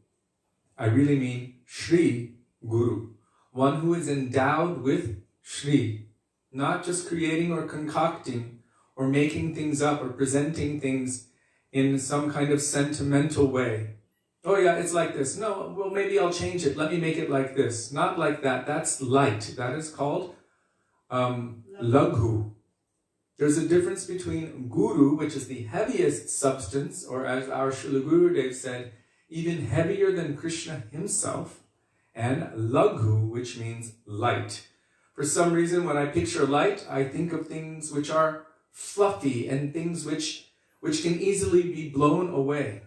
I really mean Sri Guru, one who is endowed with Shri, not just creating or concocting or making things up or presenting things in some kind of sentimental way. Oh yeah, it's like this. No, well maybe I'll change it. Let me make it like this. Not like that. That's light. That is called laghu. There's a difference between guru, which is the heaviest substance, or as our Srila Gurudev said, even heavier than Krishna himself, and laghu, which means light. For some reason, when I picture light, I think of things which are fluffy and things which can easily be blown away.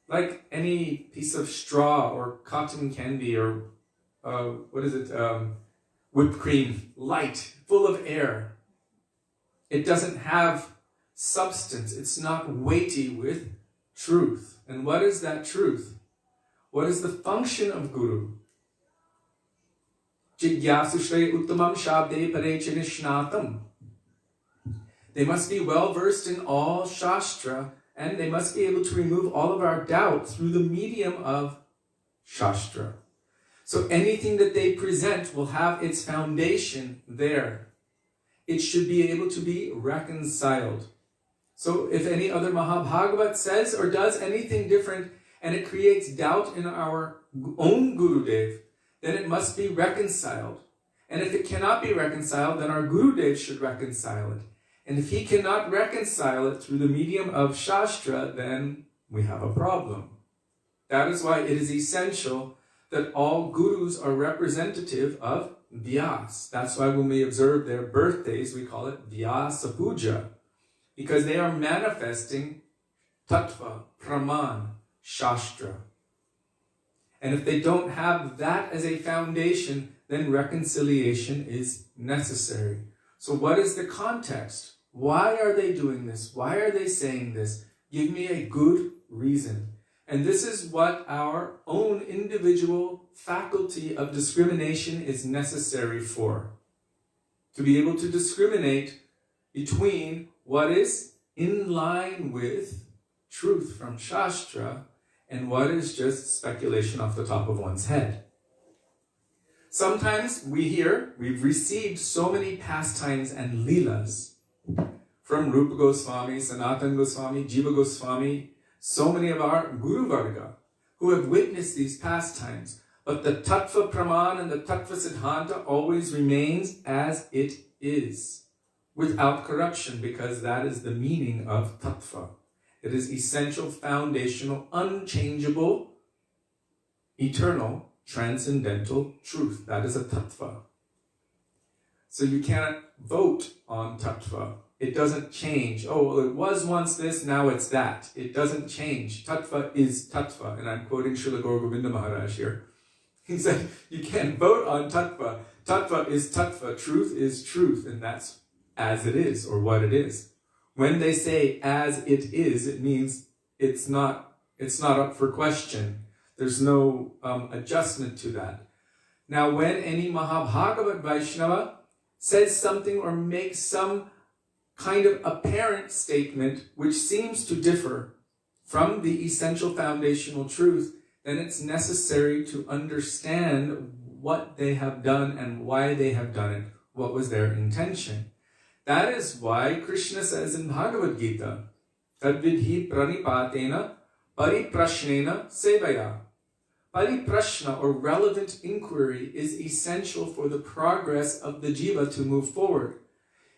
Like any piece of straw or cotton candy or, whipped cream, light, full of air. It doesn't have substance. It's not weighty with truth. And what is that truth? What is the function of Guru? Jigyasu Shre Uttamam Shabde Parecha Nishnatam. They must be well versed in all Shastra, and they must be able to remove all of our doubt through the medium of Shastra. So anything that they present will have its foundation there. It should be able to be reconciled. So if any other Mahabhagavat says or does anything different, and it creates doubt in our own Gurudev, then it must be reconciled. And if it cannot be reconciled, then our Gurudev should reconcile it. And if he cannot reconcile it through the medium of Shastra, then we have a problem. That is why it is essential that all gurus are representative of Vyas. That's why when we observe their birthdays, we call it Vyasa Puja, because they are manifesting Tattva, Praman, Shastra. And if they don't have that as a foundation, then reconciliation is necessary. So what is the context? Why are they doing this? Why are they saying this? Give me a good reason. And this is what our own individual faculty of discrimination is necessary for. To be able to discriminate between what is in line with truth from Shastra and what is just speculation off the top of one's head. Sometimes we've received so many pastimes and leelas from Rupa Goswami, Sanatan Goswami, Jiva Goswami, so many of our Guru Varga who have witnessed these pastimes. But the Tattva Praman and the Tattva Siddhanta always remains as it is, without corruption, because that is the meaning of Tattva. It is essential, foundational, unchangeable, eternal, transcendental truth. That is a Tattva. So you cannot vote on Tattva. It doesn't change. Oh, well, it was once this, now it's that. It doesn't change. Tattva is Tattva. And I'm quoting Srila Gurudeva Maharaj here. He said, you can't vote on Tattva. Tattva is tattva, truth is truth, and that's as it is, or what it is. When they say as it is, it means it's not up for question. There's no adjustment to that. Now, when any Mahabhagavat Vaishnava says something or makes some kind of apparent statement which seems to differ from the essential foundational truth, then it's necessary to understand what they have done and why they have done it, what was their intention. That is why Krishna says in Bhagavad Gita, Tadvidhi pranipatena pariprashnena sevaya. Pariprashna, or relevant inquiry, is essential for the progress of the jiva to move forward.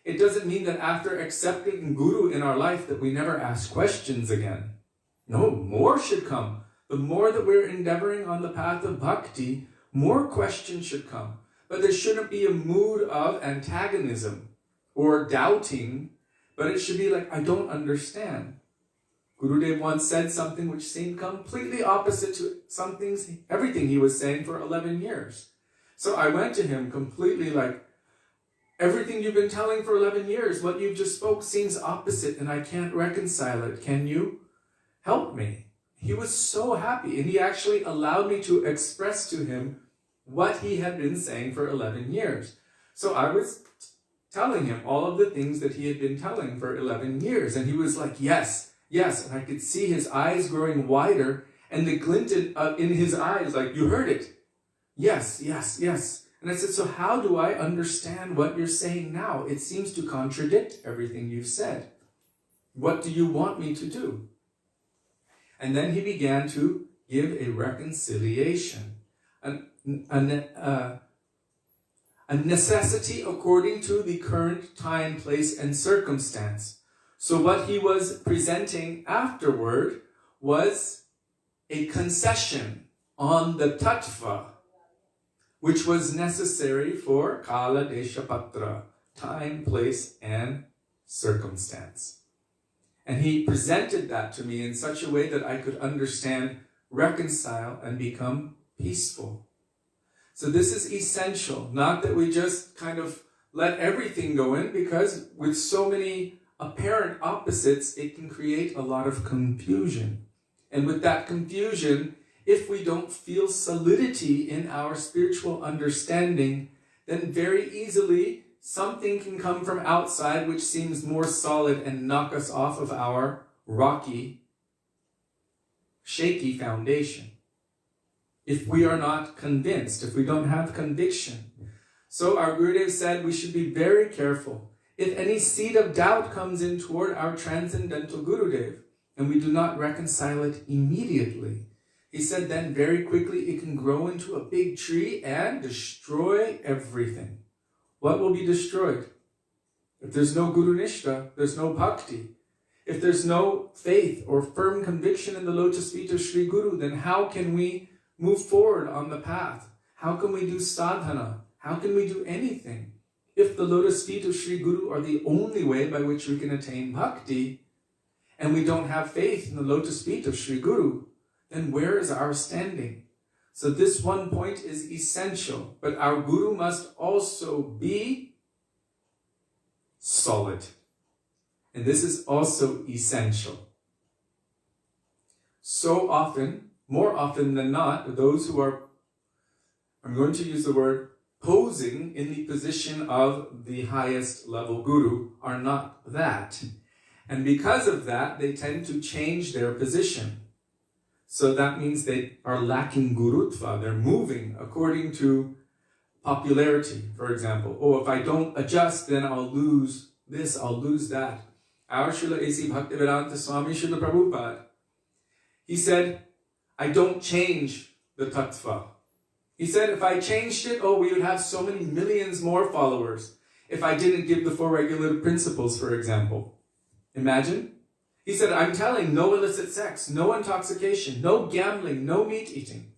It doesn't mean that after accepting Guru in our life that we never ask questions again. No, more should come. The more that we're endeavoring on the path of bhakti, more questions should come. But there shouldn't be a mood of antagonism or doubting, but it should be like, I don't understand. Gurudev once said something which seemed completely opposite to everything he was saying for 11 years. So I went to him completely like, everything you've been telling for 11 years, what you've just spoke seems opposite and I can't reconcile it. Can you help me? He was so happy, and he actually allowed me to express to him what he had been saying for 11 years. So I was telling him all of the things that he had been telling for 11 years, and he was like, yes, yes, and I could see his eyes growing wider, and the glint in his eyes, like, you heard it. Yes, yes, yes. And I said, so how do I understand what you're saying now? It seems to contradict everything you've said. What do you want me to do? And then he began to give a reconciliation, a necessity according to the current time, place, and circumstance. So what he was presenting afterward was a concession on the tattva, which was necessary for kala, desha, patra, time, place, and circumstance. And he presented that to me in such a way that I could understand, reconcile, and become peaceful. So this is essential, not that we just kind of let everything go in, because with so many apparent opposites, it can create a lot of confusion. And with that confusion, if we don't feel solidity in our spiritual understanding, then very easily something can come from outside which seems more solid and knock us off of our rocky, shaky foundation. If we are not convinced, if we don't have conviction. So our Gurudev said we should be very careful. If any seed of doubt comes in toward our transcendental Gurudev, and we do not reconcile it immediately, he said then very quickly it can grow into a big tree and destroy everything. What will be destroyed? If there's no Guru Nishta, there's no bhakti. If there's no faith or firm conviction in the lotus feet of Sri Guru, then how can we move forward on the path? How can we do sadhana? How can we do anything? If the lotus feet of Sri Guru are the only way by which we can attain bhakti, and we don't have faith in the lotus feet of Sri Guru, then where is our standing? So this one point is essential, but our Guru must also be solid. And this is also essential. So often, more often than not, those who are, I'm going to use the word, posing in the position of the highest level Guru are not that. And because of that, they tend to change their position. So that means they are lacking gurutva. They're moving according to popularity, for example. Oh, if I don't adjust, then I'll lose this, I'll lose that. Our Srila A.C. Bhaktivedanta Swami Srila Prabhupada, he said, I don't change the tattva. He said, if I changed it, oh, we would have so many millions more followers if I didn't give the 4 regulative principles, for example. Imagine. He said, I'm telling no illicit sex, no intoxication, no gambling, no meat eating.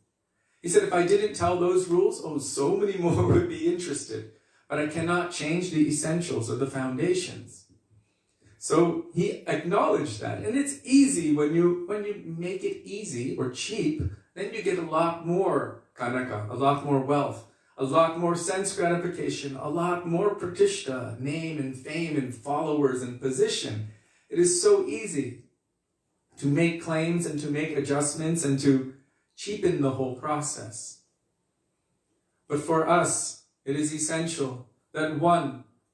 He said, if I didn't tell those rules, oh, so many more would be interested. But I cannot change the essentials or the foundations. So he acknowledged that. And it's easy when you make it easy or cheap, then you get a lot more kanaka, a lot more wealth, a lot more sense gratification, a lot more pratishta, name and fame and followers and position. It is so easy to make claims and to make adjustments and to cheapen the whole process. But for us, it is essential that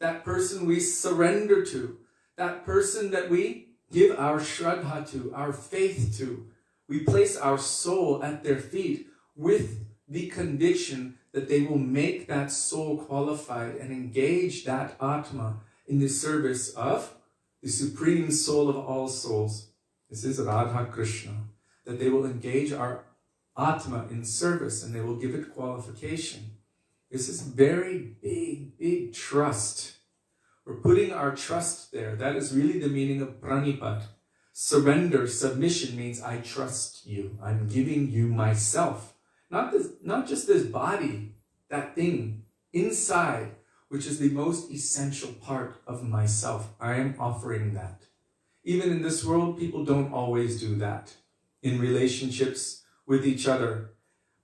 that person we surrender to, that person that we give our shraddha to, our faith to, we place our soul at their feet with the conviction that they will make that soul qualified and engage that Atma in the service of the Supreme Soul of all souls. This is Radha Krishna. That they will engage our Atma in service and they will give it qualification. This is very big, big trust. We're putting our trust there. That is really the meaning of pranipad. Surrender, submission means I trust you. I'm giving you myself. Not just this body, that thing inside, which is the most essential part of myself. I am offering that. Even in this world, people don't always do that in relationships with each other.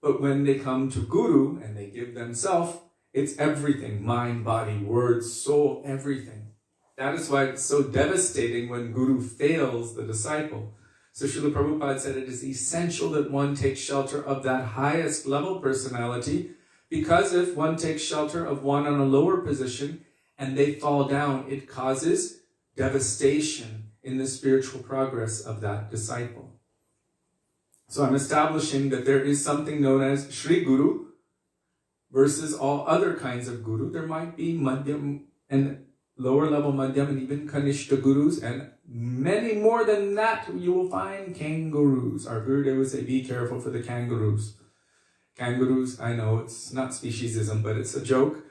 But when they come to Guru and they give themselves, it's everything. Mind, body, words, soul, everything. That is why it's so devastating when Guru fails the disciple. So Srila Prabhupada said it is essential that one takes shelter of that highest level personality, because if one takes shelter of one on a lower position and they fall down, it causes devastation in the spiritual progress of that disciple. So I'm establishing that there is something known as Shri Guru versus all other kinds of Guru. There might be Madhyam and lower level Madhyam and even Kanishta Gurus, and many more than that you will find kangaroos. Our Gurudeva would say, be careful for the kangaroos. Kangaroos, I know it's not speciesism, but it's a joke.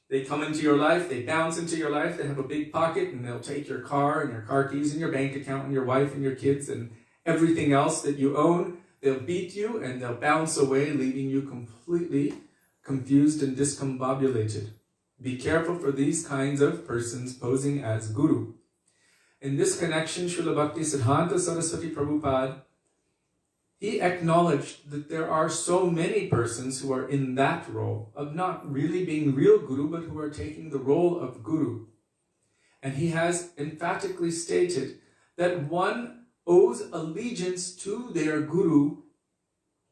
They come into your life, they bounce into your life, they have a big pocket, and they'll take your car and your car keys and your bank account and your wife and your kids and everything else that you own. They'll beat you and they'll bounce away, leaving you completely confused and discombobulated. Be careful for these kinds of persons posing as Guru. In this connection, Srila Bhakti Siddhanta Saraswati Prabhupada, he acknowledged that there are so many persons who are in that role of not really being real Guru, but who are taking the role of Guru. And he has emphatically stated that one owes allegiance to their Guru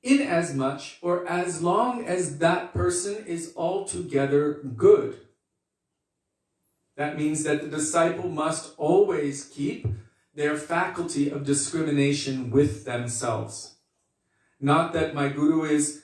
in as much or as long as that person is altogether good. That means that the disciple must always keep their faculty of discrimination with themselves. Not that my Guru is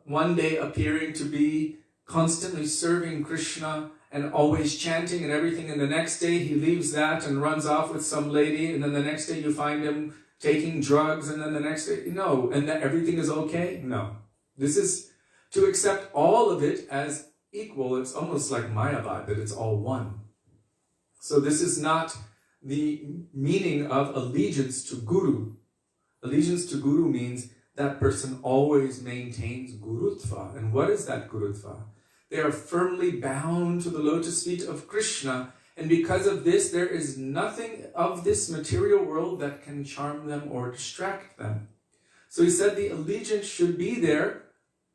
one day appearing to be constantly serving Krishna and always chanting and everything, and the next day he leaves that and runs off with some lady, and then the next day you find him taking drugs, and then the next day, no, and that everything is okay? No. This is to accept all of it as equal. It's almost like Mayavad, that it's all one. So this is not the meaning of allegiance to Guru. Allegiance to Guru means that person always maintains Gurutva. And what is that Gurutva? They are firmly bound to the lotus feet of Krishna, and because of this, there is nothing of this material world that can charm them or distract them. So he said the allegiance should be there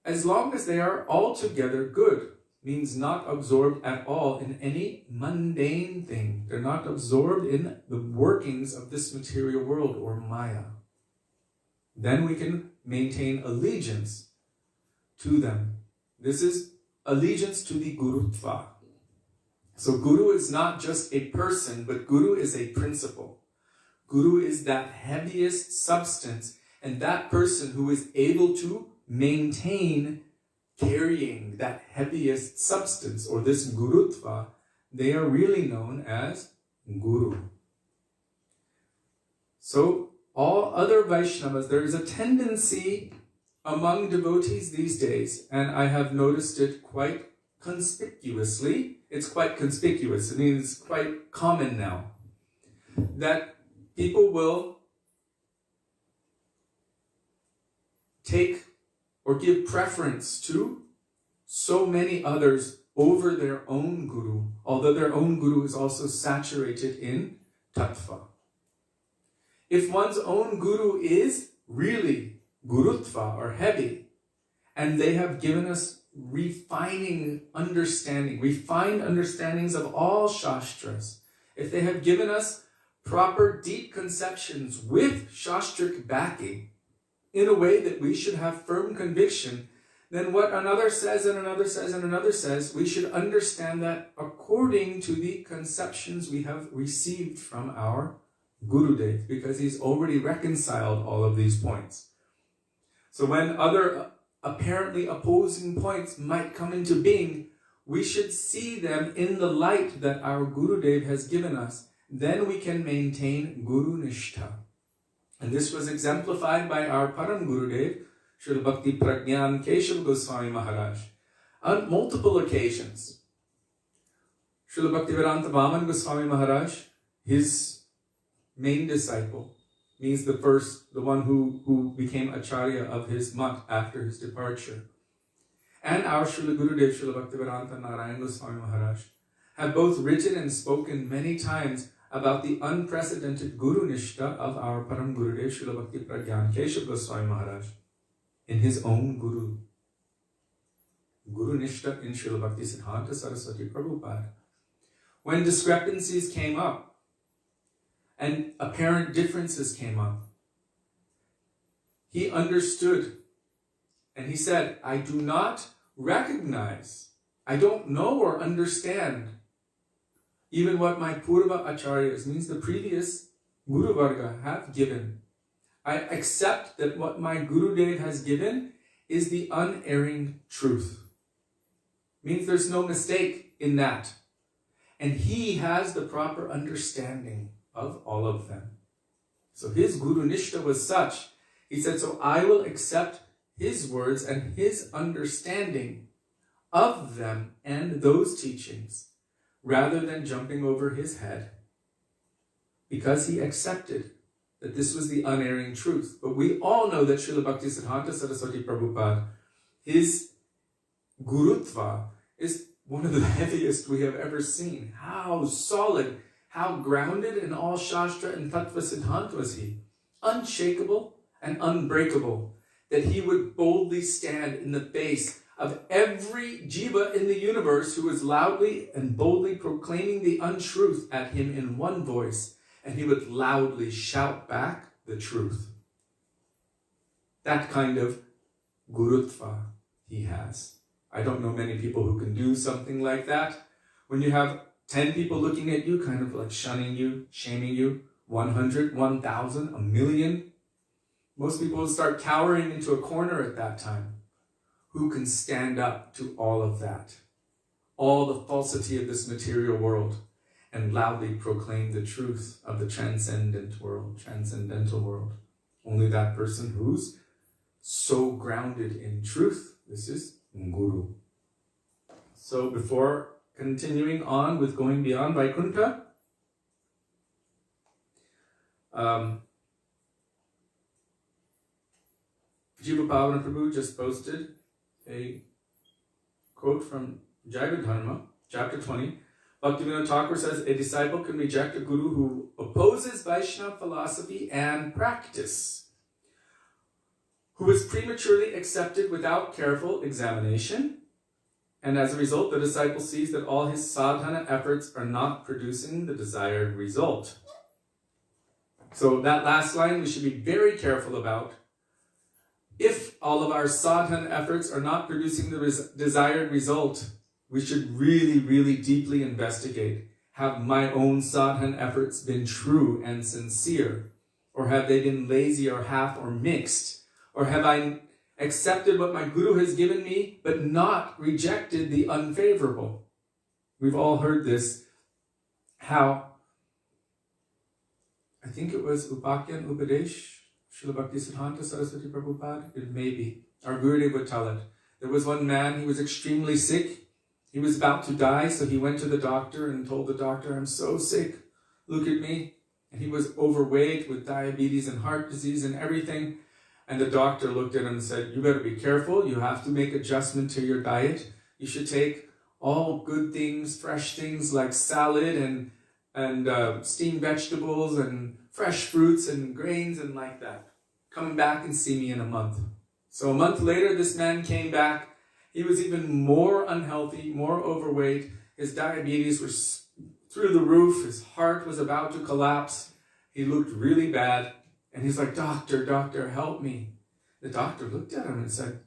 as long as they are altogether good. Means not absorbed at all in any mundane thing. They're not absorbed in the workings of this material world or Maya. Then we can maintain allegiance to them. This is allegiance to the Gurutva. So Guru is not just a person, but Guru is a principle. Guru is that heaviest substance, and that person who is able to maintain carrying that heaviest substance, or this Gurutva, they are really known as Guru. So all other Vaishnavas, there is a tendency among devotees these days, and I have noticed it quite conspicuously. It's quite conspicuous. I mean, it's quite common now that people will take or give preference to so many others over their own Guru, although their own Guru is also saturated in tattva. If one's own Guru is really Gurutva or heavy, and they have given us refining understanding, refined understandings of all Shastras, if they have given us proper deep conceptions with Shastric backing, in a way that we should have firm conviction, then what another says and another says and another says, we should understand that according to the conceptions we have received from our Gurudev, because he's already reconciled all of these points. So when other apparently opposing points might come into being, we should see them in the light that our Gurudev has given us. Then we can maintain Guru Nishtha. And this was exemplified by our Param Gurudev, Srila Bhakti Pragyan Keshav Goswami Maharaj, on multiple occasions. Srila Bhaktivedanta Vaman Goswami Maharaj, his main disciple, means the one who became Acharya of his mat after his departure. And our Srila Gurudev, Srila Bhaktivedanta Narayan Goswami Maharaj, have both written and spoken many times about the unprecedented Guru Nishtha of our Param Gurudev, Srila Bhakti Pragyan Keshav Goswami Maharaj, in his own Guru. Guru Nishtha in Srila Bhakti Siddhanta Saraswati Prabhupada. When discrepancies came up and apparent differences came up, he understood and he said, I do not recognize, I don't know or understand even what my Purva Acharyas, means the previous Guru Varga, have given. I accept that what my Gurudev has given is the unerring truth. Means there's no mistake in that. And he has the proper understanding of all of them. So his Guru Nishtha was such, he said, so I will accept his words and his understanding of them and those teachings, rather than jumping over his head, because he accepted that this was the unerring truth. But we all know that Srila Bhaktisiddhanta Saraswati Prabhupada, his Gurutva is one of the heaviest we have ever seen. How solid, how grounded in all Shastra and Tattva Siddhanta was he. Unshakable and unbreakable, that he would boldly stand in the face of every jiva in the universe who was loudly and boldly proclaiming the untruth at him in one voice, and he would loudly shout back the truth. That kind of gurutva he has. I don't know many people who can do something like that. When you have 10 people looking at you, kind of like shunning you, shaming you, 100, 1,000, 1,000,000, most people will start cowering into a corner at that time. Who can stand up to all of that, all the falsity of this material world, and loudly proclaim the truth of the transcendental world? Only that person who's so grounded in truth. This is Guru. So before continuing on with going beyond Vaikuntha, Jiva Pavana Prabhu just posted a quote from Jaiva Dharma, chapter 20. Bhaktivedanta Thakur says, a disciple can reject a guru who opposes Vaishnava philosophy and practice, who is prematurely accepted without careful examination, and as a result, the disciple sees that all his sadhana efforts are not producing the desired result. So that last line we should be very careful about. If all of our sadhana efforts are not producing the desired result, we should really, really deeply investigate. Have my own sadhana efforts been true and sincere? Or have they been lazy or half or mixed? Or have I accepted what my guru has given me, but not rejected the unfavorable? We've all heard this, how, I think it was Upakyan Upadesh, Srila Bhaktisiddhanta Saraswati Prabhupada, it may be. Our Gurudeva would tell it. There was one man, he was extremely sick. He was about to die, so he went to the doctor and told the doctor, I'm so sick, look at me. And he was overweight with diabetes and heart disease and everything. And the doctor looked at him and said, you better be careful, you have to make adjustment to your diet. You should take all good things, fresh things like salad and steamed vegetables and fresh fruits and grains and like that. Come back and see me in a month. So a month later, this man came back He was even more unhealthy, more overweight. His diabetes was through the roof. His heart was about to collapse. He looked really bad. And he's like, doctor, help me. The doctor looked at him and said,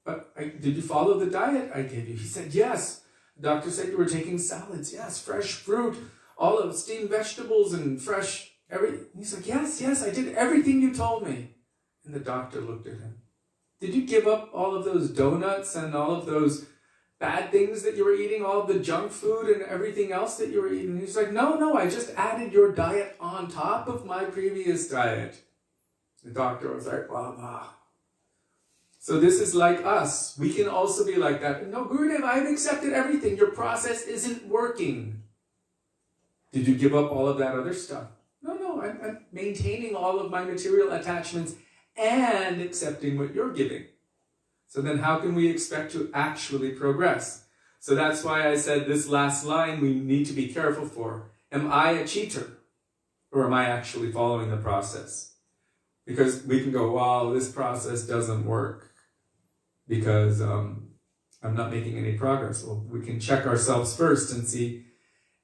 but did you follow the diet I gave you? He said, yes. The doctor said you were taking salads. Yes, fresh fruit, all of steamed vegetables and fresh everything. He's like, yes, I did everything you told me. And the doctor looked at him. Did you give up all of those donuts and all of those bad things that you were eating, all of the junk food and everything else that you were eating? He's like, no, I just added your diet on top of my previous diet. The doctor was like, blah, blah. So this is like us. We can also be like that. No, Gurudev, I've accepted everything. Your process isn't working. Did you give up all of that other stuff? No, I'm maintaining all of my material attachments and accepting what you're giving. So then how can we expect to actually progress? So that's why I said this last line we need to be careful for. Am I a cheater? Or am I actually following the process? Because we can go, wow, this process doesn't work because I'm not making any progress. Well, we can check ourselves first and see,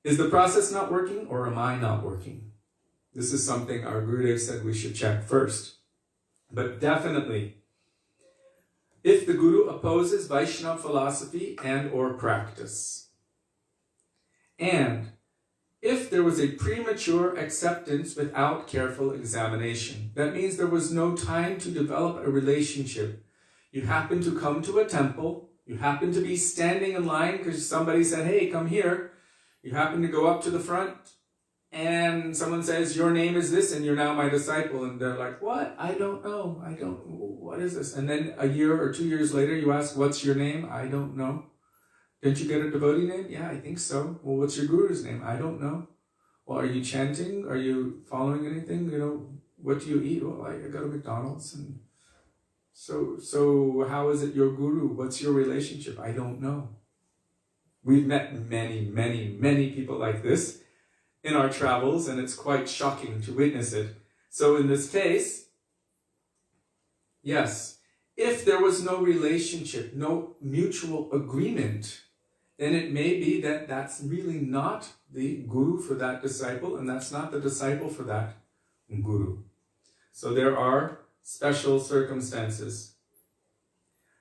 is the process not working or am I not working? This is something our Gurudev said we should check first. But definitely, if the Guru opposes Vaishnava philosophy and or practice, and if there was a premature acceptance without careful examination, that means there was no time to develop a relationship. You happen to come to a temple, you happen to be standing in line because somebody said, hey, come here. You happen to go up to the front and someone says, your name is this and you're now my disciple. And they're like, what? I don't know. What is this? And then a year or 2 years later, you ask, what's your name? I don't know. Didn't you get a devotee name? Yeah, I think so. Well, what's your guru's name? I don't know. Well, are you chanting? Are you following anything? What do you eat? Well, I go to McDonald's. And so how is it your guru? What's your relationship? I don't know. We've met many people like this in our travels, and it's quite shocking to witness it. So in this case, yes, if there was no relationship, no mutual agreement, then it may be that that's really not the guru for that disciple, and that's not the disciple for that guru. So there are special circumstances.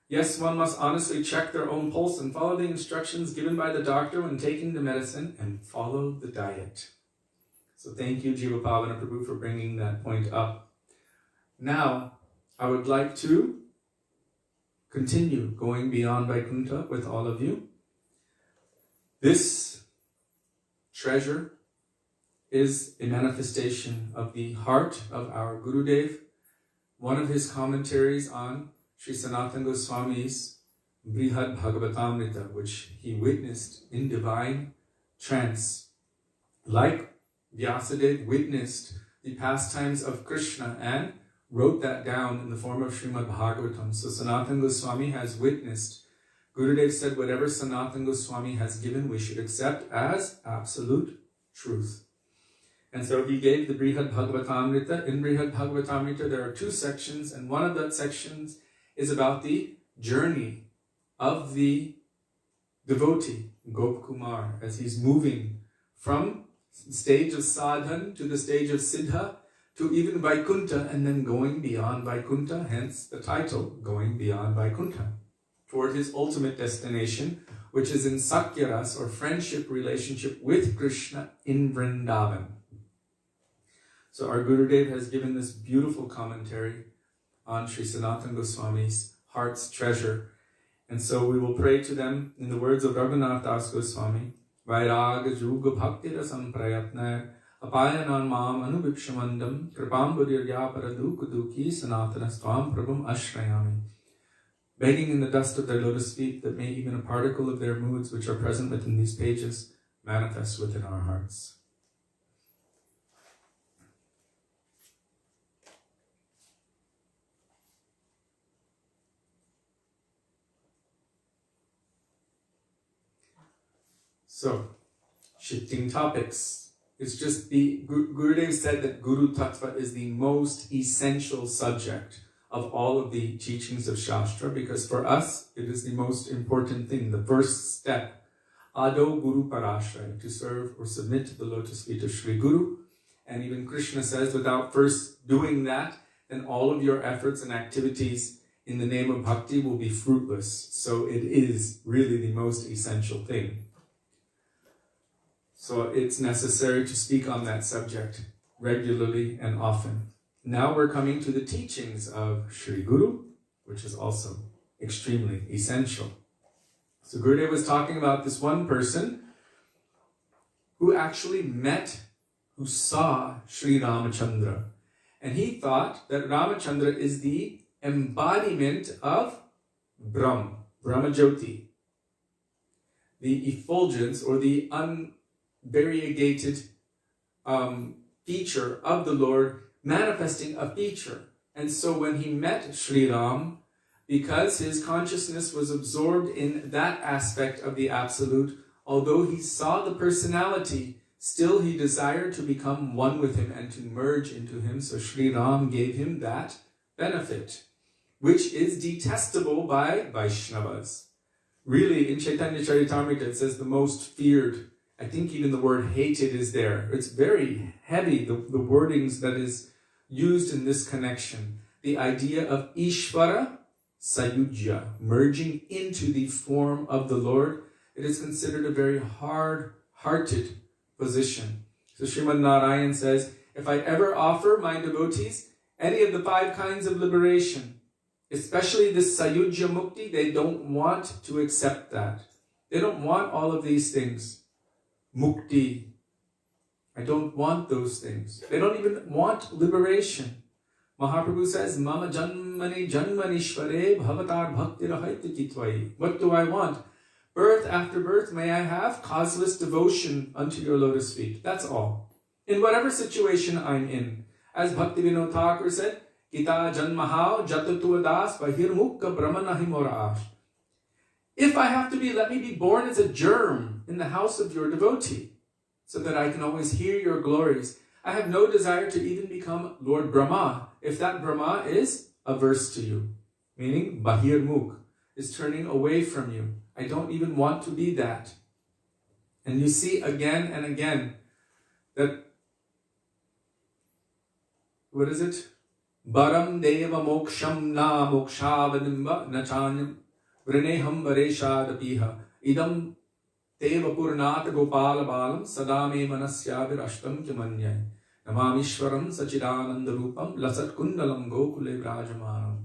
Yes, one must honestly check their own pulse and follow the instructions given by the doctor when taking the medicine and follow the diet. So thank you, Jiva Pavana Prabhu, for bringing that point up. Now, I would like to continue going beyond Vaikuntha with all of you. This treasure is a manifestation of the heart of our Gurudev. One of his commentaries on Sri Sanatan Goswami's Brihad Bhagavatamrita, which he witnessed in divine trance. Like Vyasadeva witnessed the pastimes of Krishna and wrote that down in the form of Srimad Bhagavatam. So Sanatan Goswami has witnessed. Gurudev said, whatever Sanatan Goswami has given, we should accept as absolute truth. And so he gave the Brihad Bhagavatamrita. In Brihad Bhagavatamrita, there are 2 sections, and one of the sections is about the journey of the devotee, Gopkumar, as he's moving from the stage of sadhan to the stage of siddha, to even Vaikuntha, and then going beyond Vaikuntha, hence the title, Going Beyond Vaikuntha, toward his ultimate destination, which is in Sakyaras, or friendship relationship with Krishna in Vrindavan. So our Gurudev has given this beautiful commentary on Sri Sanatan Goswami's heart's treasure. And so we will pray to them in the words of Raghunath Das Goswami, Vairaga Juga Bhakti Rasam Prayatna Apayanan Mam Anubipshamandam Kripam Budirya Paradukuduki Sanatana Swam Prabhum Ashrayami. Begging in the dust of their lotus feet that may even a particle of their moods which are present within these pages manifest within our hearts. So, shifting topics. It's just Gurudev said that Guru Tattva is the most essential subject of all of the teachings of Shastra, because for us, it is the most important thing, the first step. Ado Guru Parashray, to serve or submit to the lotus feet of Sri Guru. And even Krishna says, without first doing that, then all of your efforts and activities in the name of bhakti will be fruitless. So it is really the most essential thing. So it's necessary to speak on that subject regularly and often. Now we're coming to the teachings of Sri Guru, which is also extremely essential. So Gurudeva was talking about this one person who actually who saw Sri Ramachandra. And he thought that Ramachandra is the embodiment of Brahmajyoti, the effulgence or the unvariegated feature of the Lord, manifesting a feature. And so when he met Sri Ram, because his consciousness was absorbed in that aspect of the Absolute, although he saw the personality, still he desired to become one with him and to merge into him. So Sri Ram gave him that benefit, which is detestable by Vaisnavas. Really, in Chaitanya Charitamrita, it says the most feared. I think even the word hated is there. It's very heavy, the wordings that is used in this connection. The idea of Ishvara Sayujya, merging into the form of the Lord. It is considered a very hard-hearted position. So Srimad Narayan says, if I ever offer my devotees any of the 5 kinds of liberation, especially this Sayujya Mukti, they don't want to accept that. They don't want all of these things. Mukti. I don't want those things. They don't even want liberation. Mahaprabhu says, Mama janmani janmanishvare bhavatar bhakti rahaiti tvai. What do I want? Birth after birth, may I have causeless devotion unto your lotus feet. That's all. In whatever situation I'm in. As Bhaktivedanta Thakur said, Gita janmahao jatatuadas bahirmukha brahmanahi morash. If I have to be, let me be born as a germ in the house of your devotee, so that I can always hear your glories. I have no desire to even become Lord Brahma, if that Brahma is averse to you. Meaning, bahirmukh, is turning away from you. I don't even want to be that. And you see again and again that, what is it? Baram deva moksham na mokshavadimba nachanyam vrineham vareshadapiha idam teva purnata gopala balam sadame manasyavirashtam kimanyay namamishwaram sachidananda rupam lasat kundalam gokule vrajamanam.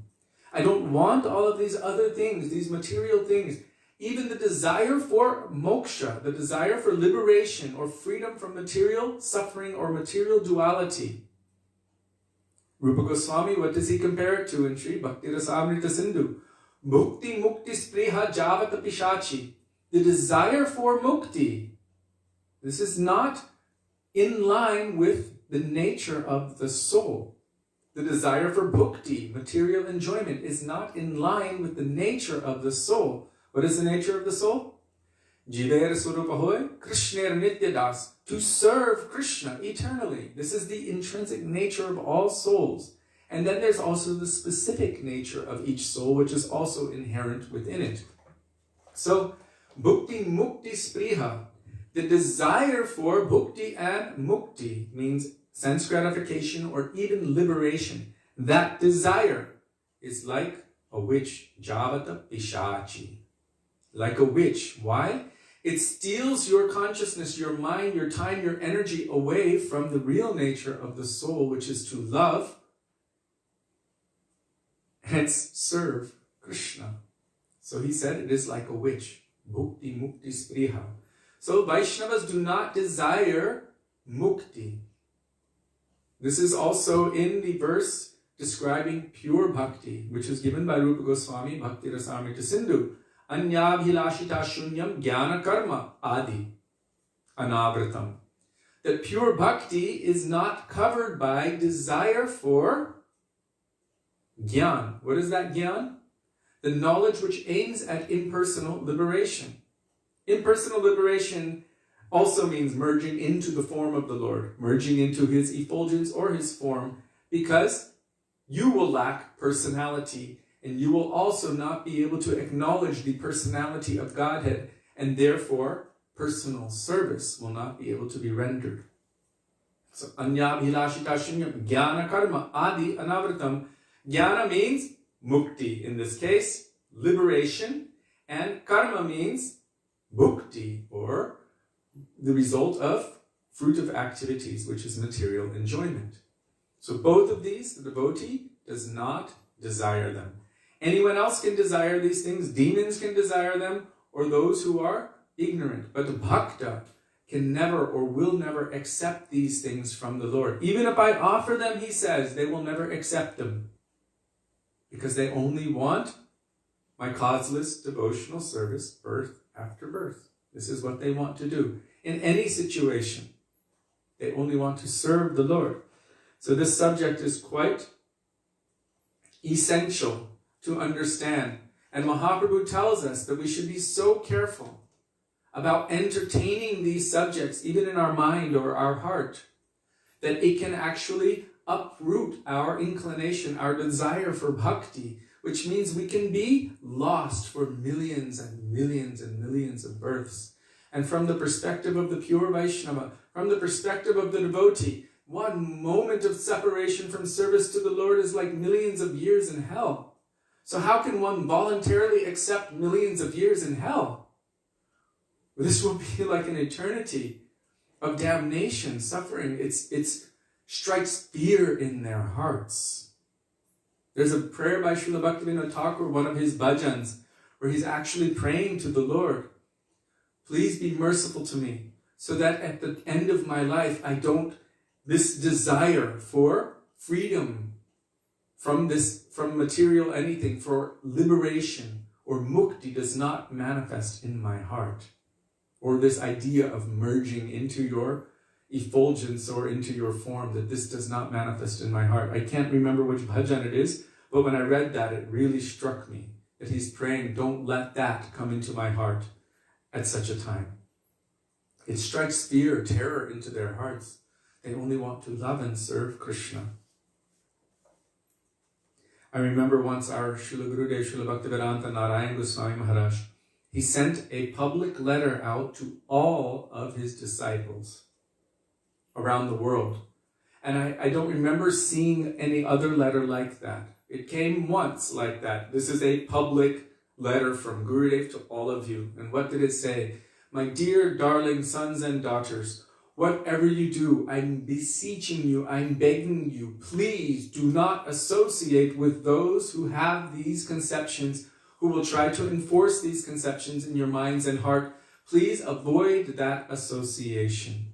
I don't want all of these other things, these material things. Even the desire for moksha, the desire for liberation or freedom from material suffering or material duality. Rupa Goswami, what does he compare it to in Sri Bhakti-rasamrita Sindhu? Mukti mukti spriha javata pishachi. The desire for mukti. This is not in line with the nature of the soul. The desire for bhukti, material enjoyment, is not in line with the nature of the soul. What is the nature of the soul? Jiver Swarupa Hoy, Krishner Nityadas, to serve Krishna eternally. This is the intrinsic nature of all souls. And then there's also the specific nature of each soul, which is also inherent within it. So, bhukti mukti spriha, the desire for bhukti and mukti means sense gratification or even liberation. That desire is like a witch, javata pishachi. Like a witch. Why? It steals your consciousness, your mind, your time, your energy away from the real nature of the soul, which is to love, hence serve Krishna. So he said it is like a witch. Bhukti mukti spriha. So Vaishnavas do not desire mukti. This is also in the verse describing pure bhakti, which is given by Rupa Goswami, Bhakti Rasamrita Sindhu. Anyabhilashita shunyam jnana karma adi anavratam. That pure bhakti is not covered by desire for jnana. What is that jnana? The knowledge which aims at impersonal liberation. Impersonal liberation also means merging into the form of the Lord, merging into his effulgence or his form, because you will lack personality, and you will also not be able to acknowledge the personality of Godhead, and therefore personal service will not be able to be rendered. So, anyabhilashita shunyam jnana karma adi anavritam. Jnana means mukti, in this case, liberation, and karma means bhukti, or the result of fruit of activities, which is material enjoyment. So both of these, the devotee does not desire them. Anyone else can desire these things. Demons can desire them, or those who are ignorant. But the bhakta can never or will never accept these things from the Lord. Even if I offer them, he says, they will never accept them. Because they only want my causeless devotional service, birth after birth. This is what they want to do. In any situation, they only want to serve the Lord. So this subject is quite essential to understand. And Mahaprabhu tells us that we should be so careful about entertaining these subjects, even in our mind or our heart, that it can actually uproot our inclination, our desire for bhakti, which means we can be lost for millions and millions and millions of births. And from the perspective of the pure Vaishnava, from the perspective of the devotee, one moment of separation from service to the Lord is like millions of years in hell. So how can one voluntarily accept millions of years in hell? This will be like an eternity of damnation, suffering. It strikes fear in their hearts. There's a prayer by Srila Bhaktivedanta Thakur, one of his bhajans, where he's actually praying to the Lord, please be merciful to me, so that at the end of my life, this desire for freedom from material anything, for liberation or mukti does not manifest in my heart. Or this idea of merging into your effulgence or into your form, that this does not manifest in my heart. I can't remember which bhajan it is, but when I read that, it really struck me that he's praying, don't let that come into my heart at such a time. It strikes fear, terror into their hearts. They only want to love and serve Krishna. I remember once our Srila Gurudev, Srila Bhaktivedanta, Narayan Goswami Maharaja, he sent a public letter out to all of his disciples around the world. And I don't remember seeing any other letter like that. It came once like that. This is a public letter from Gurudev to all of you. And what did it say? My dear darling sons and daughters, whatever you do, I'm beseeching you, I'm begging you, please do not associate with those who have these conceptions, who will try to enforce these conceptions in your minds and heart. Please avoid that association.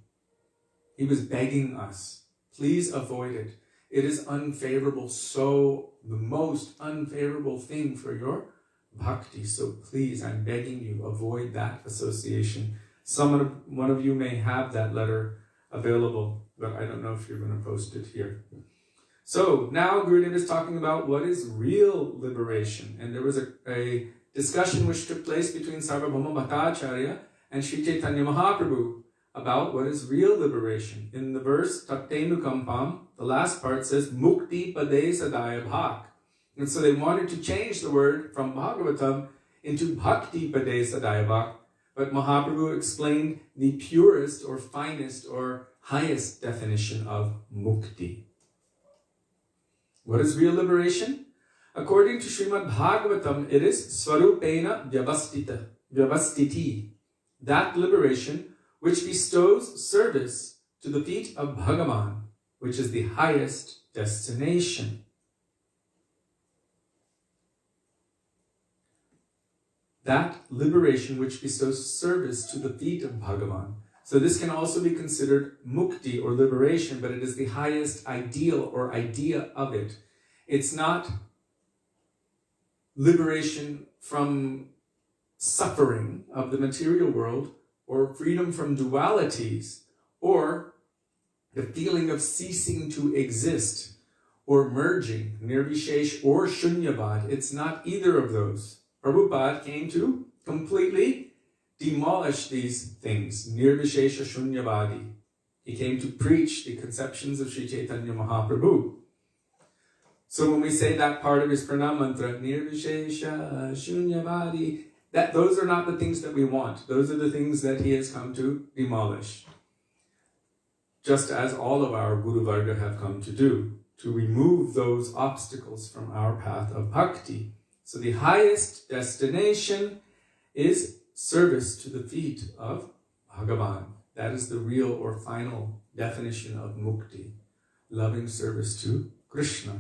He was begging us, please avoid it. It is unfavorable, so the most unfavorable thing for your bhakti. So please, I'm begging you, avoid that association. One of you may have that letter available, but I don't know if you're going to post it here. So now Gurudeva is talking about what is real liberation. And there was a discussion which took place between Sarvabhauma Bhattacharya and Sri Chaitanya Mahaprabhu about what is real liberation. In the verse, Tattenu Kampam, the last part says, Mukti Pade Sadaya Bhak. And so they wanted to change the word from Bhagavatam into Bhakti Pade Sadaya Bhak. But Mahaprabhu explained the purest or finest or highest definition of mukti. What is real liberation? According to Srimad Bhagavatam, it is Swarupena Vyavastiti, that liberation which bestows service to the feet of Bhagavan, which is the highest destination. That liberation which bestows service to the feet of Bhagavan. So this can also be considered mukti or liberation, but it is the highest ideal or idea of it. It's not liberation from suffering of the material world, or freedom from dualities, or the feeling of ceasing to exist, or merging, nirvishesh or shunyavad. It's not either of those. Prabhupada came to completely demolish these things, nirvishesha shunyavadi. He came to preach the conceptions of Sri Chaitanya Mahaprabhu. So when we say that part of his pranam mantra, nirvishesha shunyavadi, those are not the things that we want. Those are the things that he has come to demolish. Just as all of our Guru Varga have come to do, to remove those obstacles from our path of bhakti. So the highest destination is service to the feet of Bhagavan. That is the real or final definition of mukti. Loving service to Krishna.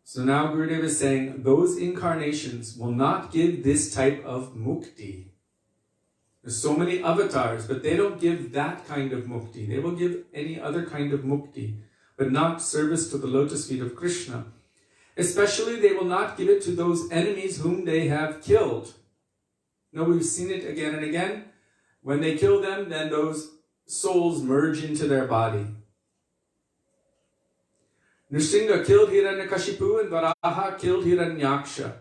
So now Gurudev is saying those incarnations will not give this type of mukti. There's so many avatars, but they don't give that kind of mukti. They will give any other kind of mukti, but not service to the lotus feet of Krishna. Especially they will not give it to those enemies whom they have killed. No, we've seen it again and again. When they kill them, then those souls merge into their body. Nrsimha killed Hiranyakashipu and Varaha killed Hiranyaksha.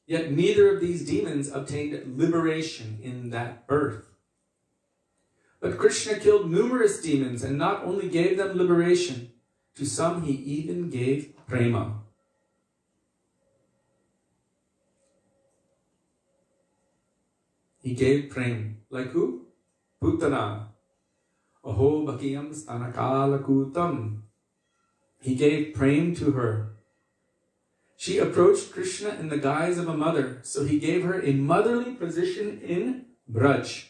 Yet neither of these demons obtained liberation in that birth. But Krishna killed numerous demons and not only gave them liberation, to some he even gave prema. He gave prem. Like who? Putana. Aho bhakiyam stanakala kutam. He gave prem to her. She approached Krishna in the guise of a mother, so he gave her a motherly position in Braj.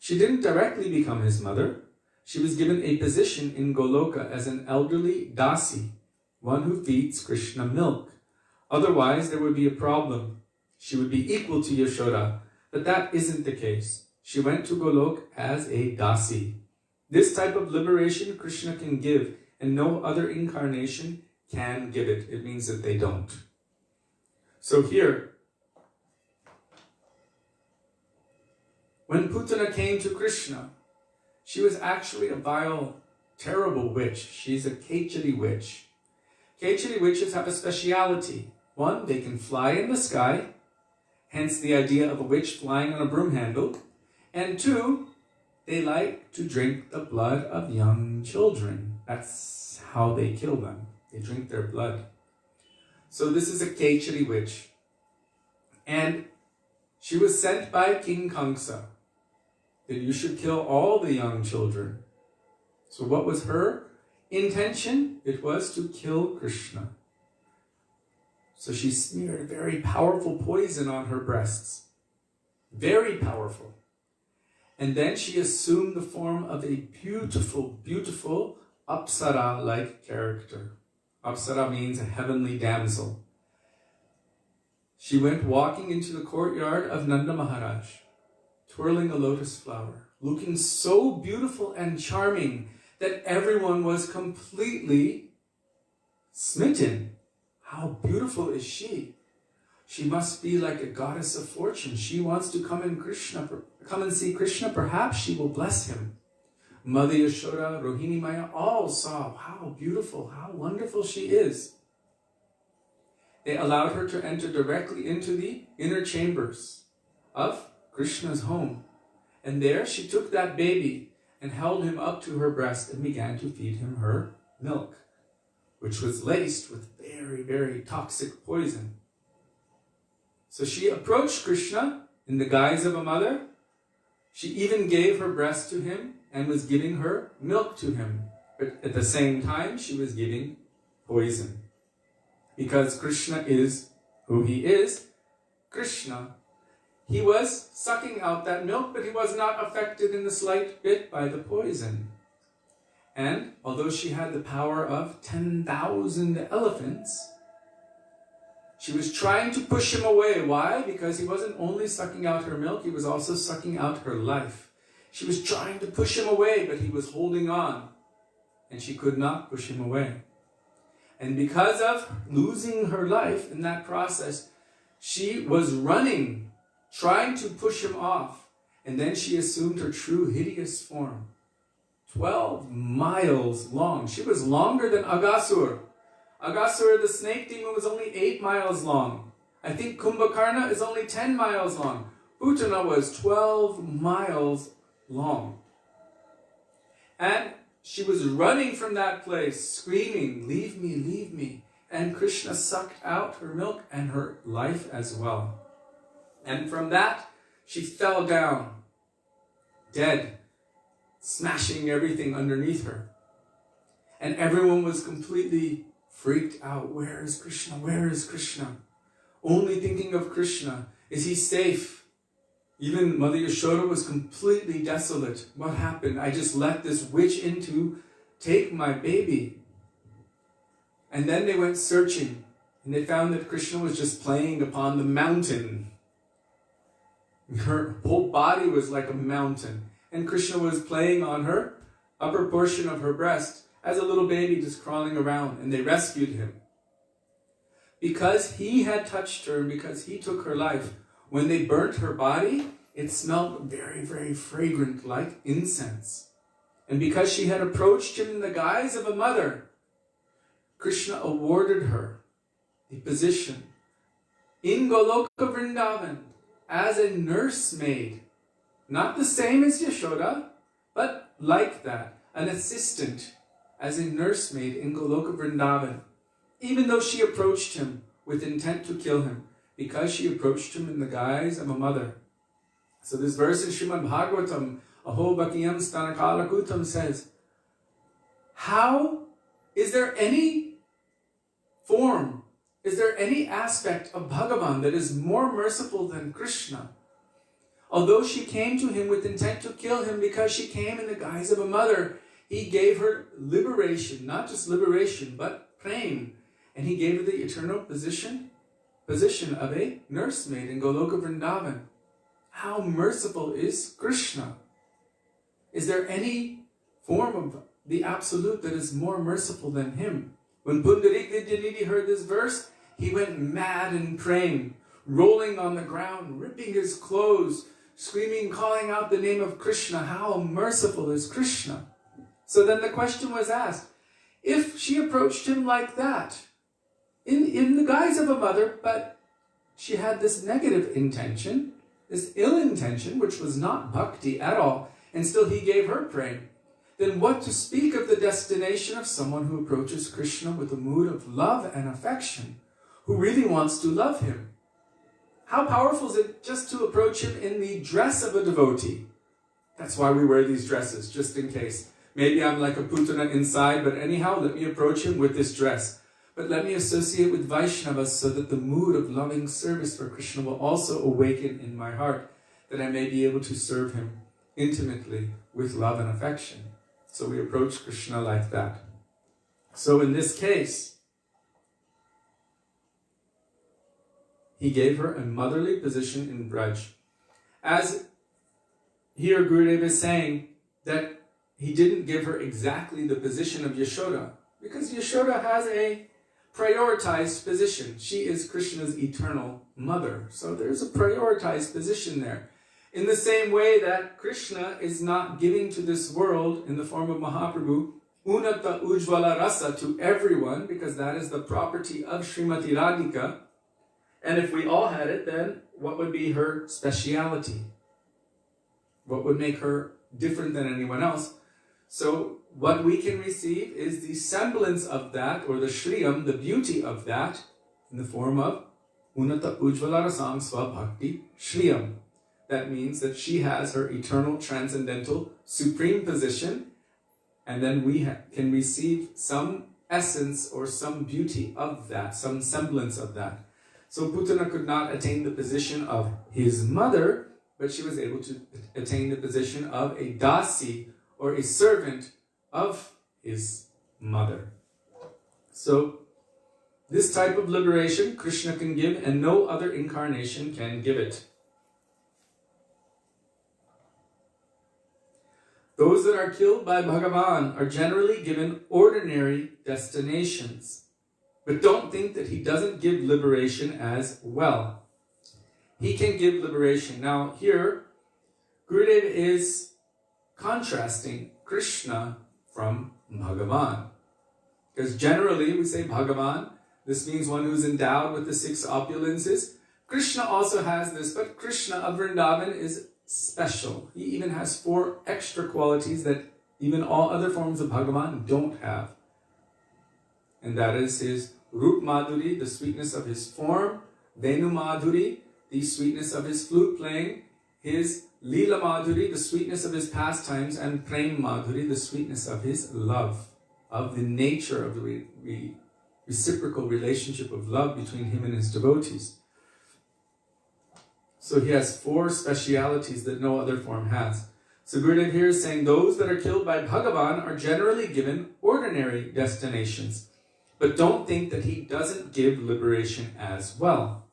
She didn't directly become his mother. She was given a position in Goloka as an elderly dasi, one who feeds Krishna milk. Otherwise, there would be a problem. She would be equal to Yashoda, but that isn't the case. She went to Golok as a dasi. This type of liberation Krishna can give, and no other incarnation can give it. It means that they don't. So here, when Putana came to Krishna, she was actually a vile, terrible witch. She's a Kechari witch. Kechari witches have a speciality. One, they can fly in the sky, hence the idea of a witch flying on a broom handle. And two, they like to drink the blood of young children. That's how they kill them. They drink their blood. So this is a Kechari witch. And she was sent by King Kamsa that you should kill all the young children. So what was her intention? It was to kill Krishna. So she smeared a very powerful poison on her breasts. Very powerful. And then she assumed the form of a beautiful, beautiful Apsara-like character. Apsara means a heavenly damsel. She went walking into the courtyard of Nanda Maharaj, twirling a lotus flower, looking so beautiful and charming that everyone was completely smitten. How beautiful is she? She must be like a goddess of fortune. She wants to come and see Krishna. Perhaps she will bless him. Mother Yashoda, Rohini Maya, all saw how beautiful, how wonderful she is. They allowed her to enter directly into the inner chambers of Krishna's home. And there she took that baby and held him up to her breast and began to feed him her milk, which was laced with very, very toxic poison. So she approached Krishna in the guise of a mother. She even gave her breast to him and was giving her milk to him. But at the same time, she was giving poison. Because Krishna is who he is, Krishna. He was sucking out that milk, but he was not affected in the slight bit by the poison. And although she had the power of 10,000 elephants, she was trying to push him away. Why? Because he wasn't only sucking out her milk, he was also sucking out her life. She was trying to push him away, but he was holding on, and she could not push him away. And because of losing her life in that process, she was running, trying to push him off, and then she assumed her true hideous form. 12 miles long. She was longer than Aghasur. Aghasur, the snake demon, was only 8 miles long. I think Kumbhakarna is only 10 miles long. Putana was 12 miles long. And she was running from that place, screaming, "Leave me, leave me." And Krishna sucked out her milk and her life as well. And from that, she fell down, dead, smashing everything underneath her. And everyone was completely freaked out. Where is Krishna? Where is Krishna? Only thinking of Krishna. Is he safe? Even Mother Yashoda was completely desolate. What happened? I just let this witch in to take my baby. And then they went searching, and they found that Krishna was just playing upon the mountain. Her whole body was like a mountain, and Krishna was playing on her upper portion of her breast as a little baby just crawling around, and they rescued him. Because he had touched her, and because he took her life, when they burnt her body, it smelled very, very fragrant like incense. And because she had approached him in the guise of a mother, Krishna awarded her the position in Goloka Vrindavan as a nursemaid. Not the same as Yashoda, but like that, an assistant as a nursemaid in Goloka Vrindavan. Even though she approached him with intent to kill him, because she approached him in the guise of a mother. So this verse in Srimad Bhagavatam, Aho Bhakiyam Stanakala Kutam says, how is there any form, is there any aspect of Bhagavan that is more merciful than Krishna? Although she came to him with intent to kill him because she came in the guise of a mother, he gave her liberation, not just liberation, but prem. And he gave her the eternal position of a nursemaid in Goloka Vrindavan. How merciful is Krishna? Is there any form of the Absolute that is more merciful than him? When Pundarik Vidyanidhi heard this verse, he went mad in praying, rolling on the ground, ripping his clothes, screaming, calling out the name of Krishna. How merciful is Krishna? So then the question was asked, if she approached him like that, in the guise of a mother, but she had this negative intention, this ill intention, which was not bhakti at all, and still he gave her prema, then what to speak of the destination of someone who approaches Krishna with a mood of love and affection, who really wants to love him? How powerful is it just to approach him in the dress of a devotee? That's why we wear these dresses, just in case. Maybe I'm like a putana inside, but anyhow, let me approach him with this dress. But let me associate with Vaisnavas so that the mood of loving service for Krishna will also awaken in my heart, that I may be able to serve him intimately with love and affection. So we approach Krishna like that. So in this case, he gave her a motherly position in Braj. As here Gurudeva is saying that he didn't give her exactly the position of Yashoda, because Yashoda has a prioritized position. She is Krishna's eternal mother. So there's a prioritized position there. In the same way that Krishna is not giving to this world in the form of Mahaprabhu Unata Ujvala Rasa to everyone, because that is the property of Srimati Radhika. And if we all had it, then what would be her speciality? What would make her different than anyone else? So what we can receive is the semblance of that, or the shriyam, the beauty of that, in the form of Unata Ujvala Rasam Sva Bhakti Shriyam. That means that she has her eternal, transcendental, supreme position, and then we can receive some essence or some beauty of that, some semblance of that. So Putana could not attain the position of his mother, but she was able to attain the position of a dasi, or a servant of his mother. So this type of liberation Krishna can give, and no other incarnation can give it. Those that are killed by Bhagavan are generally given ordinary destinations. But don't think that he doesn't give liberation as well. He can give liberation. Now here, Gurudev is contrasting Krishna from Bhagavan. Because generally we say Bhagavan, this means one who's endowed with the 6 opulences. Krishna also has this, but Krishna of Vrindavan is special. He even has 4 extra qualities that even all other forms of Bhagavan don't have. And that is his Rup Madhuri, the sweetness of his form, Venu Madhuri, the sweetness of his flute playing, his Leela Madhuri, the sweetness of his pastimes, and Prem Madhuri, the sweetness of his love, of the nature of the reciprocal relationship of love between him and his devotees. So he has 4 specialities that no other form has. So Gurudev here is saying those that are killed by Bhagavan are generally given ordinary destinations. But don't think that he doesn't give liberation as well.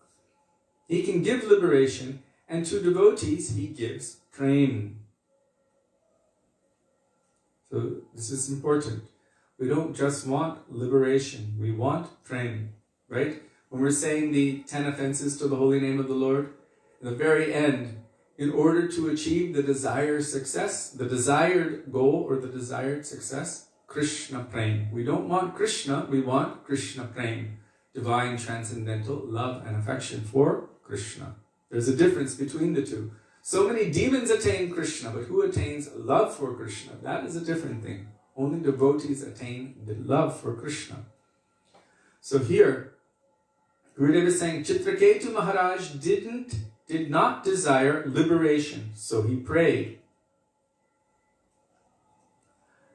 He can give liberation, and to devotees he gives prem. So this is important. We don't just want liberation, we want prem, right? When we're saying the 10 offenses to the holy name of the Lord, in the very end, in order to achieve the desired success, the desired goal or the desired success, Krishna Prem. We don't want Krishna, we want Krishna Prem. Divine transcendental love and affection for Krishna. There's a difference between the two. So many demons attain Krishna, but who attains love for Krishna? That is a different thing. Only devotees attain the love for Krishna. So here, Gurudev is saying, Chitraketu Maharaj did not desire liberation, so he prayed.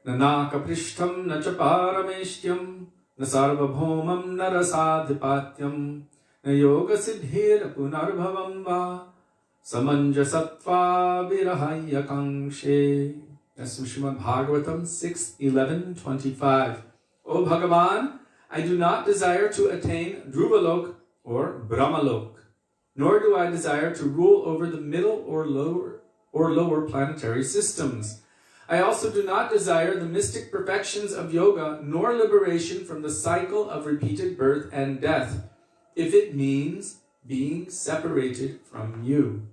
Na kaprishtham na chaparameshtyam na sarvabhaumam na rasadhipatyam na yoga siddhir punarbhavam va samanjasatva virahaya kangshe. That's from Srimad Bhagavatam 6:11-25. O Bhagavan, I do not desire to attain Dhruvalok or Brahmalok, nor do I desire to rule over the middle or lower planetary systems. I also do not desire the mystic perfections of yoga, nor liberation from the cycle of repeated birth and death, if it means being separated from you.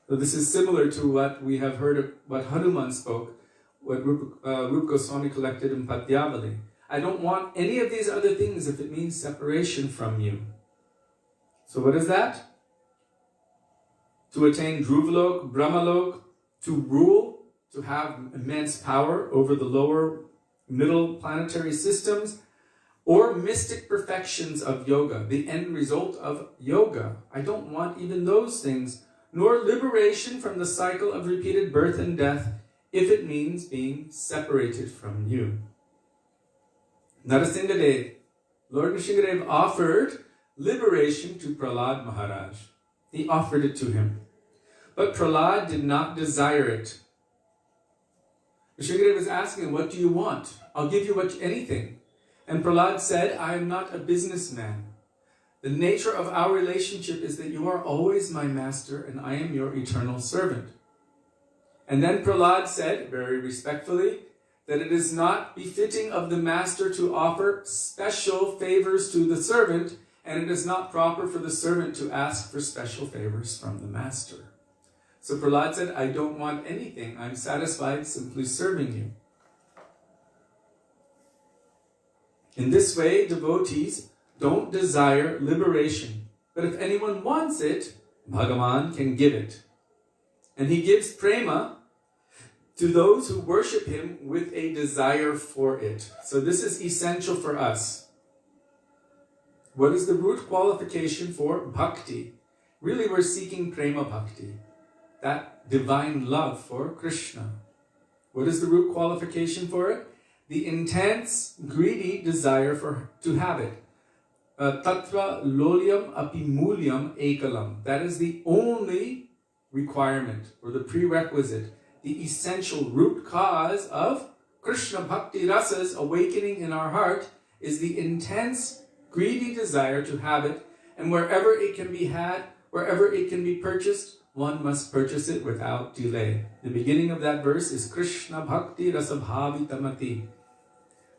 So this is similar to what we have heard of what Hanuman spoke, what Rupa Goswami collected in Padyavali. I don't want any of these other things if it means separation from you. So what is that? To attain Dhruvalok, Brahmalok, to rule, to have immense power over the lower middle planetary systems, or mystic perfections of yoga, the end result of yoga. I don't want even those things, nor liberation from the cycle of repeated birth and death, if it means being separated from you. Narasimhadev, Lord Nrsimhadev offered liberation to Prahlad Maharaj. He offered it to him. But Prahlad did not desire it. Nrsimhadev was asking him, what do you want? I'll give you anything. And Prahlad said, I am not a businessman. The nature of our relationship is that you are always my master and I am your eternal servant. And then Prahlad said, very respectfully, that it is not befitting of the master to offer special favors to the servant, and it is not proper for the servant to ask for special favors from the master. So Prahlad said, I don't want anything. I'm satisfied simply serving you. In this way, devotees don't desire liberation. But if anyone wants it, Bhagavan can give it. And he gives prema to those who worship him with a desire for it. So this is essential for us. What is the root qualification for bhakti? Really, we're seeking prema bhakti, that divine love for Krishna. What is the root qualification for it? The intense, greedy desire to have it. Tatra lolyam api mulyam ekalam. That is the only requirement or the prerequisite, the essential root cause of Krishna bhakti rasa's awakening in our heart is the intense, greedy desire to have it. And wherever it can be had, wherever it can be purchased, one must purchase it without delay. The beginning of that verse is Krishna bhakti rasa bhavitamati.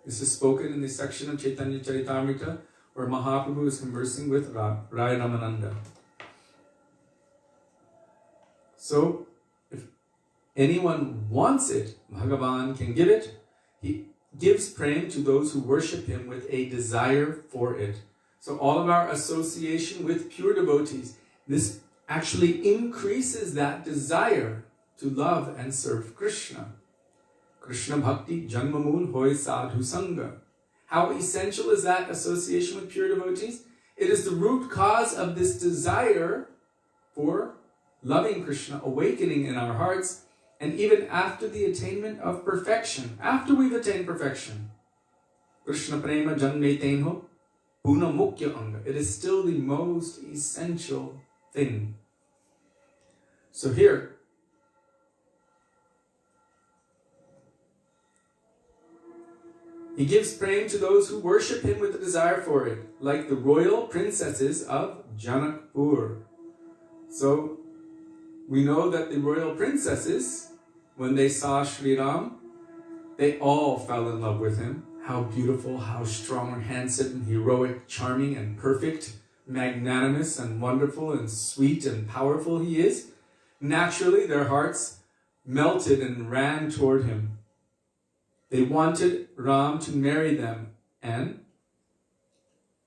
This is spoken in the section of Chaitanya Charitamrita where Mahaprabhu is conversing with Raya Ramananda. So, if anyone wants it, Bhagavan can give it. He gives prema to those who worship him with a desire for it. So all of our association with pure devotees, this actually increases that desire to love and serve Krishna. Krishna Bhakti Janmamool Hoy Sadhu Sangha. How essential is that association with pure devotees? It is the root cause of this desire for loving Krishna, awakening in our hearts, and even after the attainment of perfection, after we've attained perfection, Krishna Prema Janmetenho Puna Mukhya Anga. It is still the most essential thing. So here, he gives prema to those who worship him with a desire for it, like the royal princesses of Janakpur. So, we know that the royal princesses, when they saw Sri Ram, they all fell in love with him. How beautiful, how strong, handsome, heroic, charming, and perfect, magnanimous, and wonderful, and sweet, and powerful he is. Naturally, their hearts melted and ran toward him. They wanted Ram to marry them and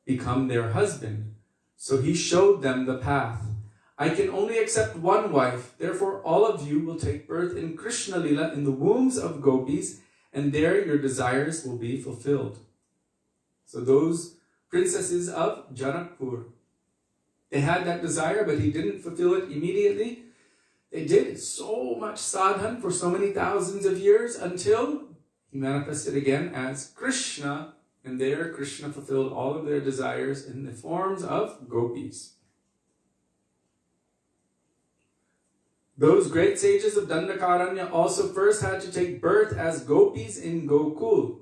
become their husband. So he showed them the path. I can only accept one wife, therefore all of you will take birth in Krishna Lila in the wombs of gopis, and there your desires will be fulfilled. So those princesses of Janakpur, they had that desire, but he didn't fulfill it immediately. They did so much sadhana for so many thousands of years until he manifested again as Krishna, and there Krishna fulfilled all of their desires in the forms of gopis. Those great sages of Dandakaranya also first had to take birth as gopis in Gokul.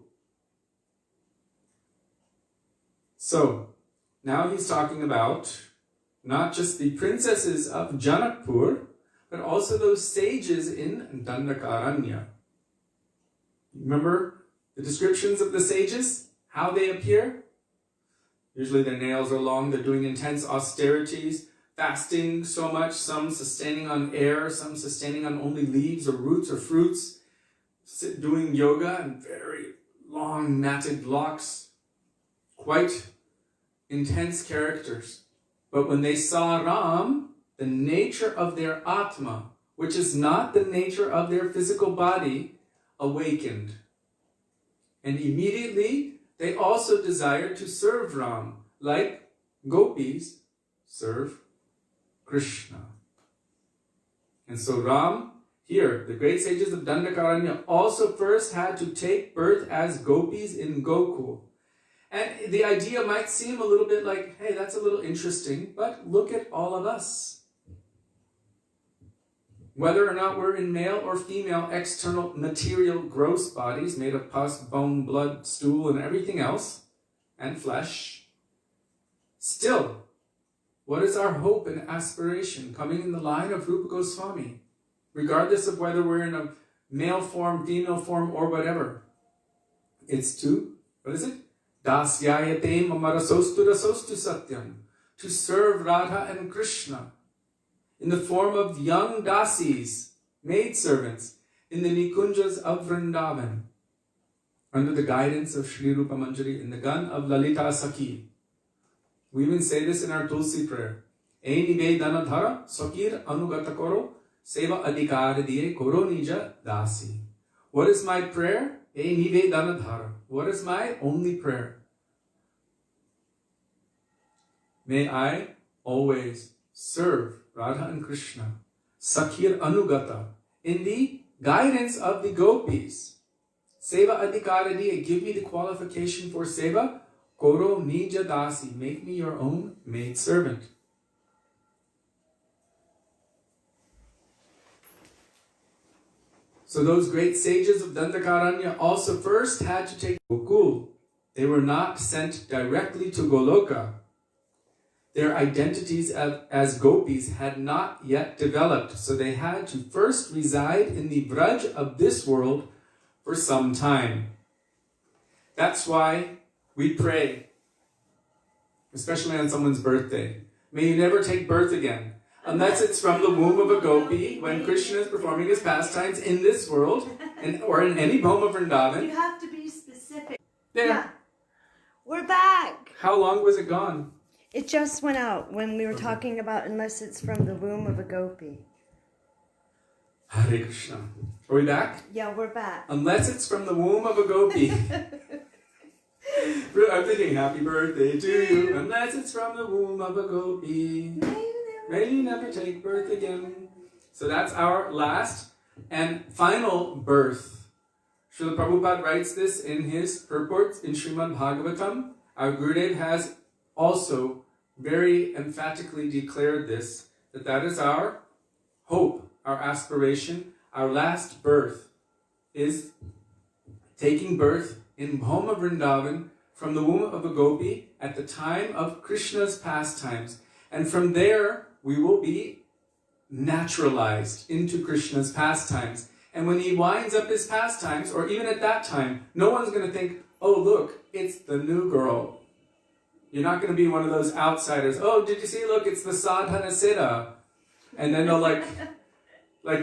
So, now he's talking about not just the princesses of Janakpur, but also those sages in Dandakaranya. Remember the descriptions of the sages? How they appear? Usually their nails are long, they're doing intense austerities, fasting so much, some sustaining on air, some sustaining on only leaves or roots or fruits, doing yoga and very long matted locks. Quite intense characters. But when they saw Ram, the nature of their Atma, which is not the nature of their physical body, awakened. And immediately, they also desired to serve Ram, like gopis serve Krishna. And so Ram, here, the great sages of Dandakaranya also first had to take birth as gopis in Gokul. And the idea might seem a little bit like, hey, that's a little interesting, but look at all of us. Whether or not we're in male or female external material gross bodies made of pus, bone, blood, stool, and everything else, and flesh, still, what is our hope and aspiration coming in the line of Rupa Goswami? Regardless of whether we're in a male form, female form, or whatever. It's to, what is it? Dasyayate mamarasostu rasostu satyam. To serve Radha and Krishna in the form of young dasis, maidservants, in the Nikunjas of Vrindavan, under the guidance of Sri Rupa Manjari in the gun of Lalita Sakhi. We even say this in our Tulsi prayer. E nivedana dhara sakir anugata koro seva adhikar diye koro nija dasi. What is my prayer? E nivedana dhara. What is my only prayer? May I always serve Radha and Krishna, Sakhir Anugata, in the guidance of the gopis. Seva Adhikaradi, give me the qualification for Seva. Koro Nija Dasi, make me your own maid servant. So those great sages of Dandakaranya also first had to take Gokul. They were not sent directly to Goloka. Their identities as gopis had not yet developed, so they had to first reside in the Braj of this world for some time. That's why we pray, especially on someone's birthday. May you never take birth again, unless it's from the womb of a gopi when Krishna is performing his pastimes in this world or in any home of Vrindavan. You have to be specific. There. Yeah. We're back. How long was it gone? It just went out when we were talking about unless it's from the womb of a gopi. Hare Krishna. Are we back? Yeah, we're back. Unless it's from the womb of a gopi. I'm thinking, happy birthday to you. Unless it's from the womb of a gopi. May you never take birth again. So that's our last and final birth. Srila Prabhupada writes this in his purport in Srimad Bhagavatam. Our Gurudev has also very emphatically declared this, that is our hope, our aspiration. Our last birth is taking birth in Bhoma Vrindavan from the womb of a gopi at the time of Krishna's pastimes. And from there, we will be naturalized into Krishna's pastimes. And when he winds up his pastimes, or even at that time, no one's going to think, oh, look, it's the new girl. You're not going to be one of those outsiders. Oh, did you see? Look, it's the sadhana siddha. And then they'll like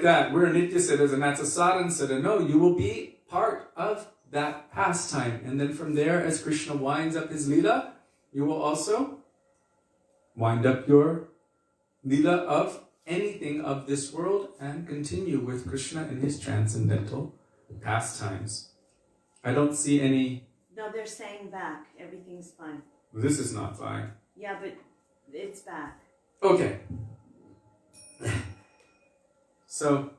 that. We're nitya siddhas and that's a sadhana siddha. No, you will be part of that pastime. And then from there, as Krishna winds up his lila, you will also wind up your lila of anything of this world and continue with Krishna in his transcendental pastimes. I don't see any... No, they're saying back. Everything's fine. This is not fine. Yeah, but it's back. Okay. So...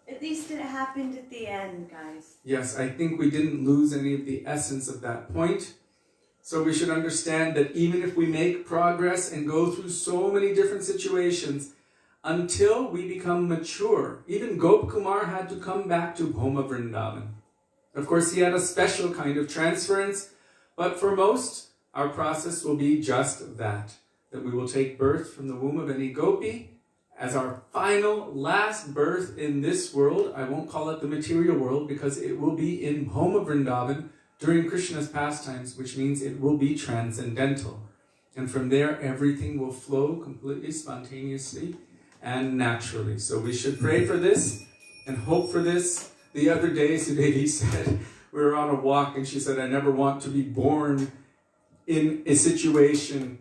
At least it happened at the end, guys. Yes, I think we didn't lose any of the essence of that point. So we should understand that even if we make progress and go through so many different situations, until we become mature, even Gop Kumar had to come back to Bhoma Vrindavan. Of course, he had a special kind of transference, but for most, our process will be just that we will take birth from the womb of any gopi as our final, last birth in this world. I won't call it the material world because it will be in Bhoma Vrindavan during Krishna's pastimes, which means it will be transcendental. And from there, everything will flow completely spontaneously and naturally. So we should pray for this and hope for this. The other day, Sudevi said, we were on a walk and she said, I never want to be born in a situation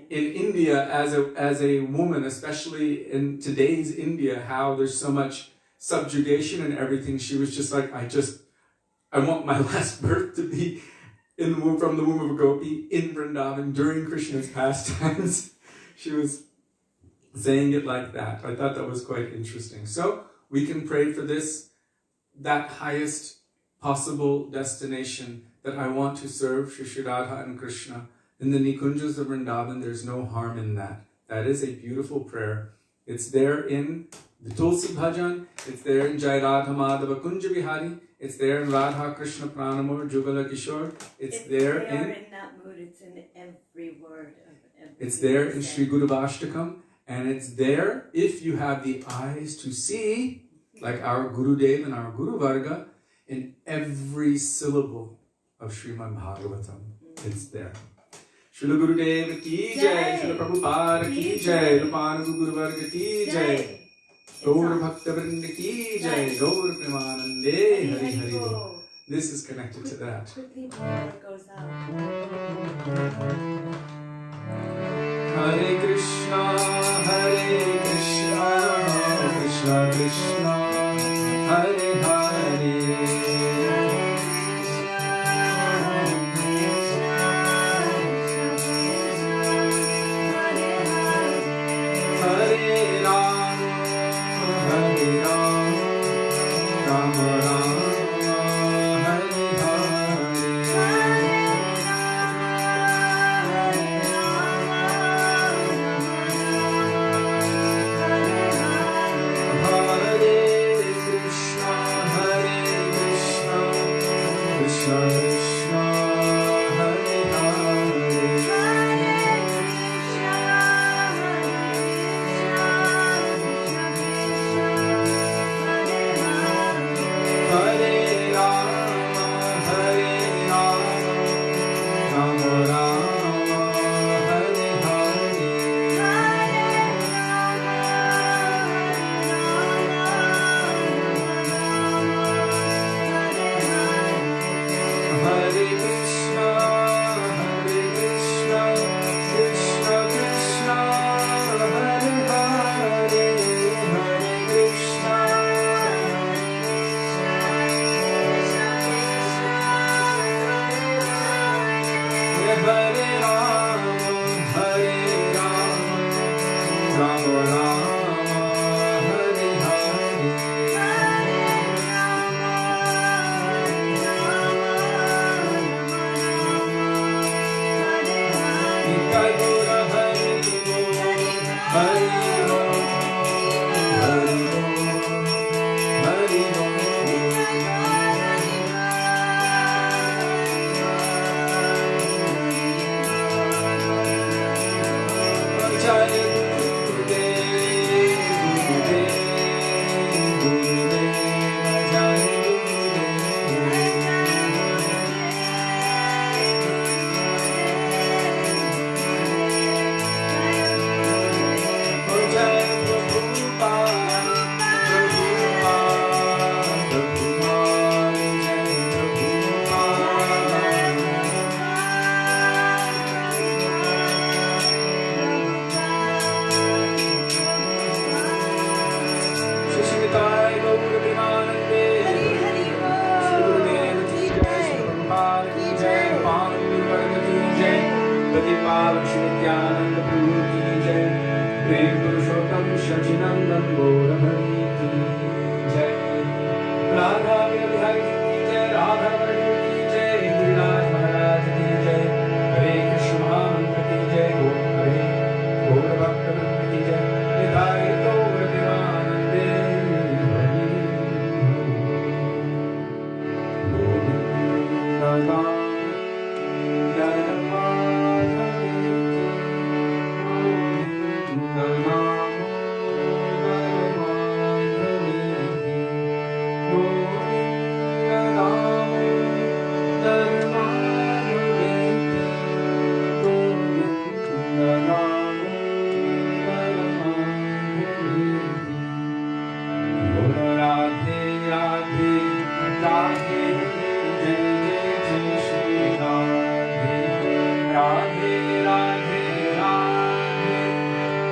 in India as a woman, especially in today's India, how there's so much subjugation and everything. She was just like, I want my last birth to be in the womb, from the womb of a gopi in Vrindavan during Krishna's pastimes. She was saying it like that. I thought that was quite interesting. So we can pray for this, that highest possible destination, that I want to serve Shri Radha and Krishna in the Nikunjas of Vrindavan. There's no harm in that. That is a beautiful prayer. It's there in the Tulsi Bhajan. It's there in Jai Radha Madhava Kunja Bihari. It's there in Radha Krishna Pranamur Jugala Kishore. It's there in that mood. It's in every word. It's there in Sri Guruvashtakam. And it's there if you have the eyes to see, like our Gurudev and our Guru Varga, in every syllable of Srimad Bhagavatam. It's there. Srila Gurudev ki jai, Srila Prabhupada ki jai, Rupan Guru Varga ki jai, Gaur Bhaktivedanta ki jai, Gaur Premanande Hari Hari Bol. This is connected to that. Quickly before it goes out. Hare Krishna, Krishna Krishna, Hare Hare. Hare Hare Rama, Hare Rama, Rama Rama, Hare Hare. Nitai Gaura Hare Bol, Hare Bol, Hare Bol, Hare Bol. Jai Gurudev, Gurudev, Gurudev, Jai Gurudev. Jai Prabhupada, Prabhupada, Prabhupada, Jai Prabhupada. Shishmitai Gaura Premanande, Shri Gurudev Ki Jai, Shri Prabhupada Ki Jai, Mohan Guru Ki Jai, Pratipal Shri Nithyananda Prabhu Ki Jai, Prem Purushottam Shachinandan Gaura Hari Ki Jai, Radha Bihari Ki Jai, Radha Rani Ki Jai, Brihad Maharaja Ki Jai, Hare Krishna Mahamantra Ki Jai, Hare Gaura Bhaktivedanta Ki Jai, Nitai Gaura Premanande, Hari Govinda Radhe Radhe Radhe Jai Jai Jai Shri Radhe Radhe Radhe Radhe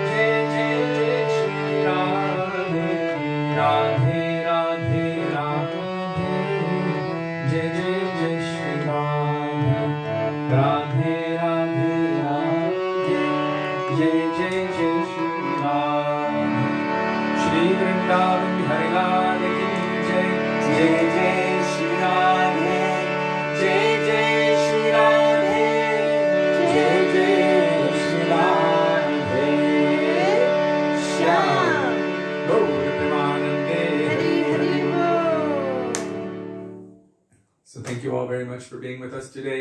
Jai Jai Jai Shri Radhe Radhe Radhe Radhe Jai Jai Jai Shri Radhe Radhe Radhe Radhe Jai Jai Jai Shri Radhe Shri Vrindavan Bihari Lal Ki Jai Jai Jai Shri Radhe Jai Jai Shri Radhe Jai Jai Shri Radhe Shyam Gaura Premanande Hari Hari Bol. So thank you all very much for being with us today,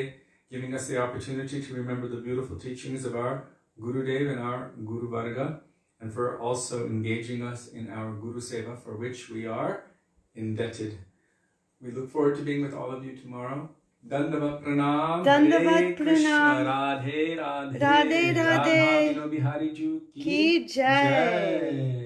giving us the opportunity to remember the beautiful teachings of our Gurudev and our Guru Varga, and for also engaging us in our Guru Seva, for which we are indebted. We look forward to being with all of you tomorrow. Dandavat Pranam. Dandavat Hare Krishna, Pranam. Radhe Radhe. Radhe Radhe. Radha Vino Bihari Ju Ki Jai.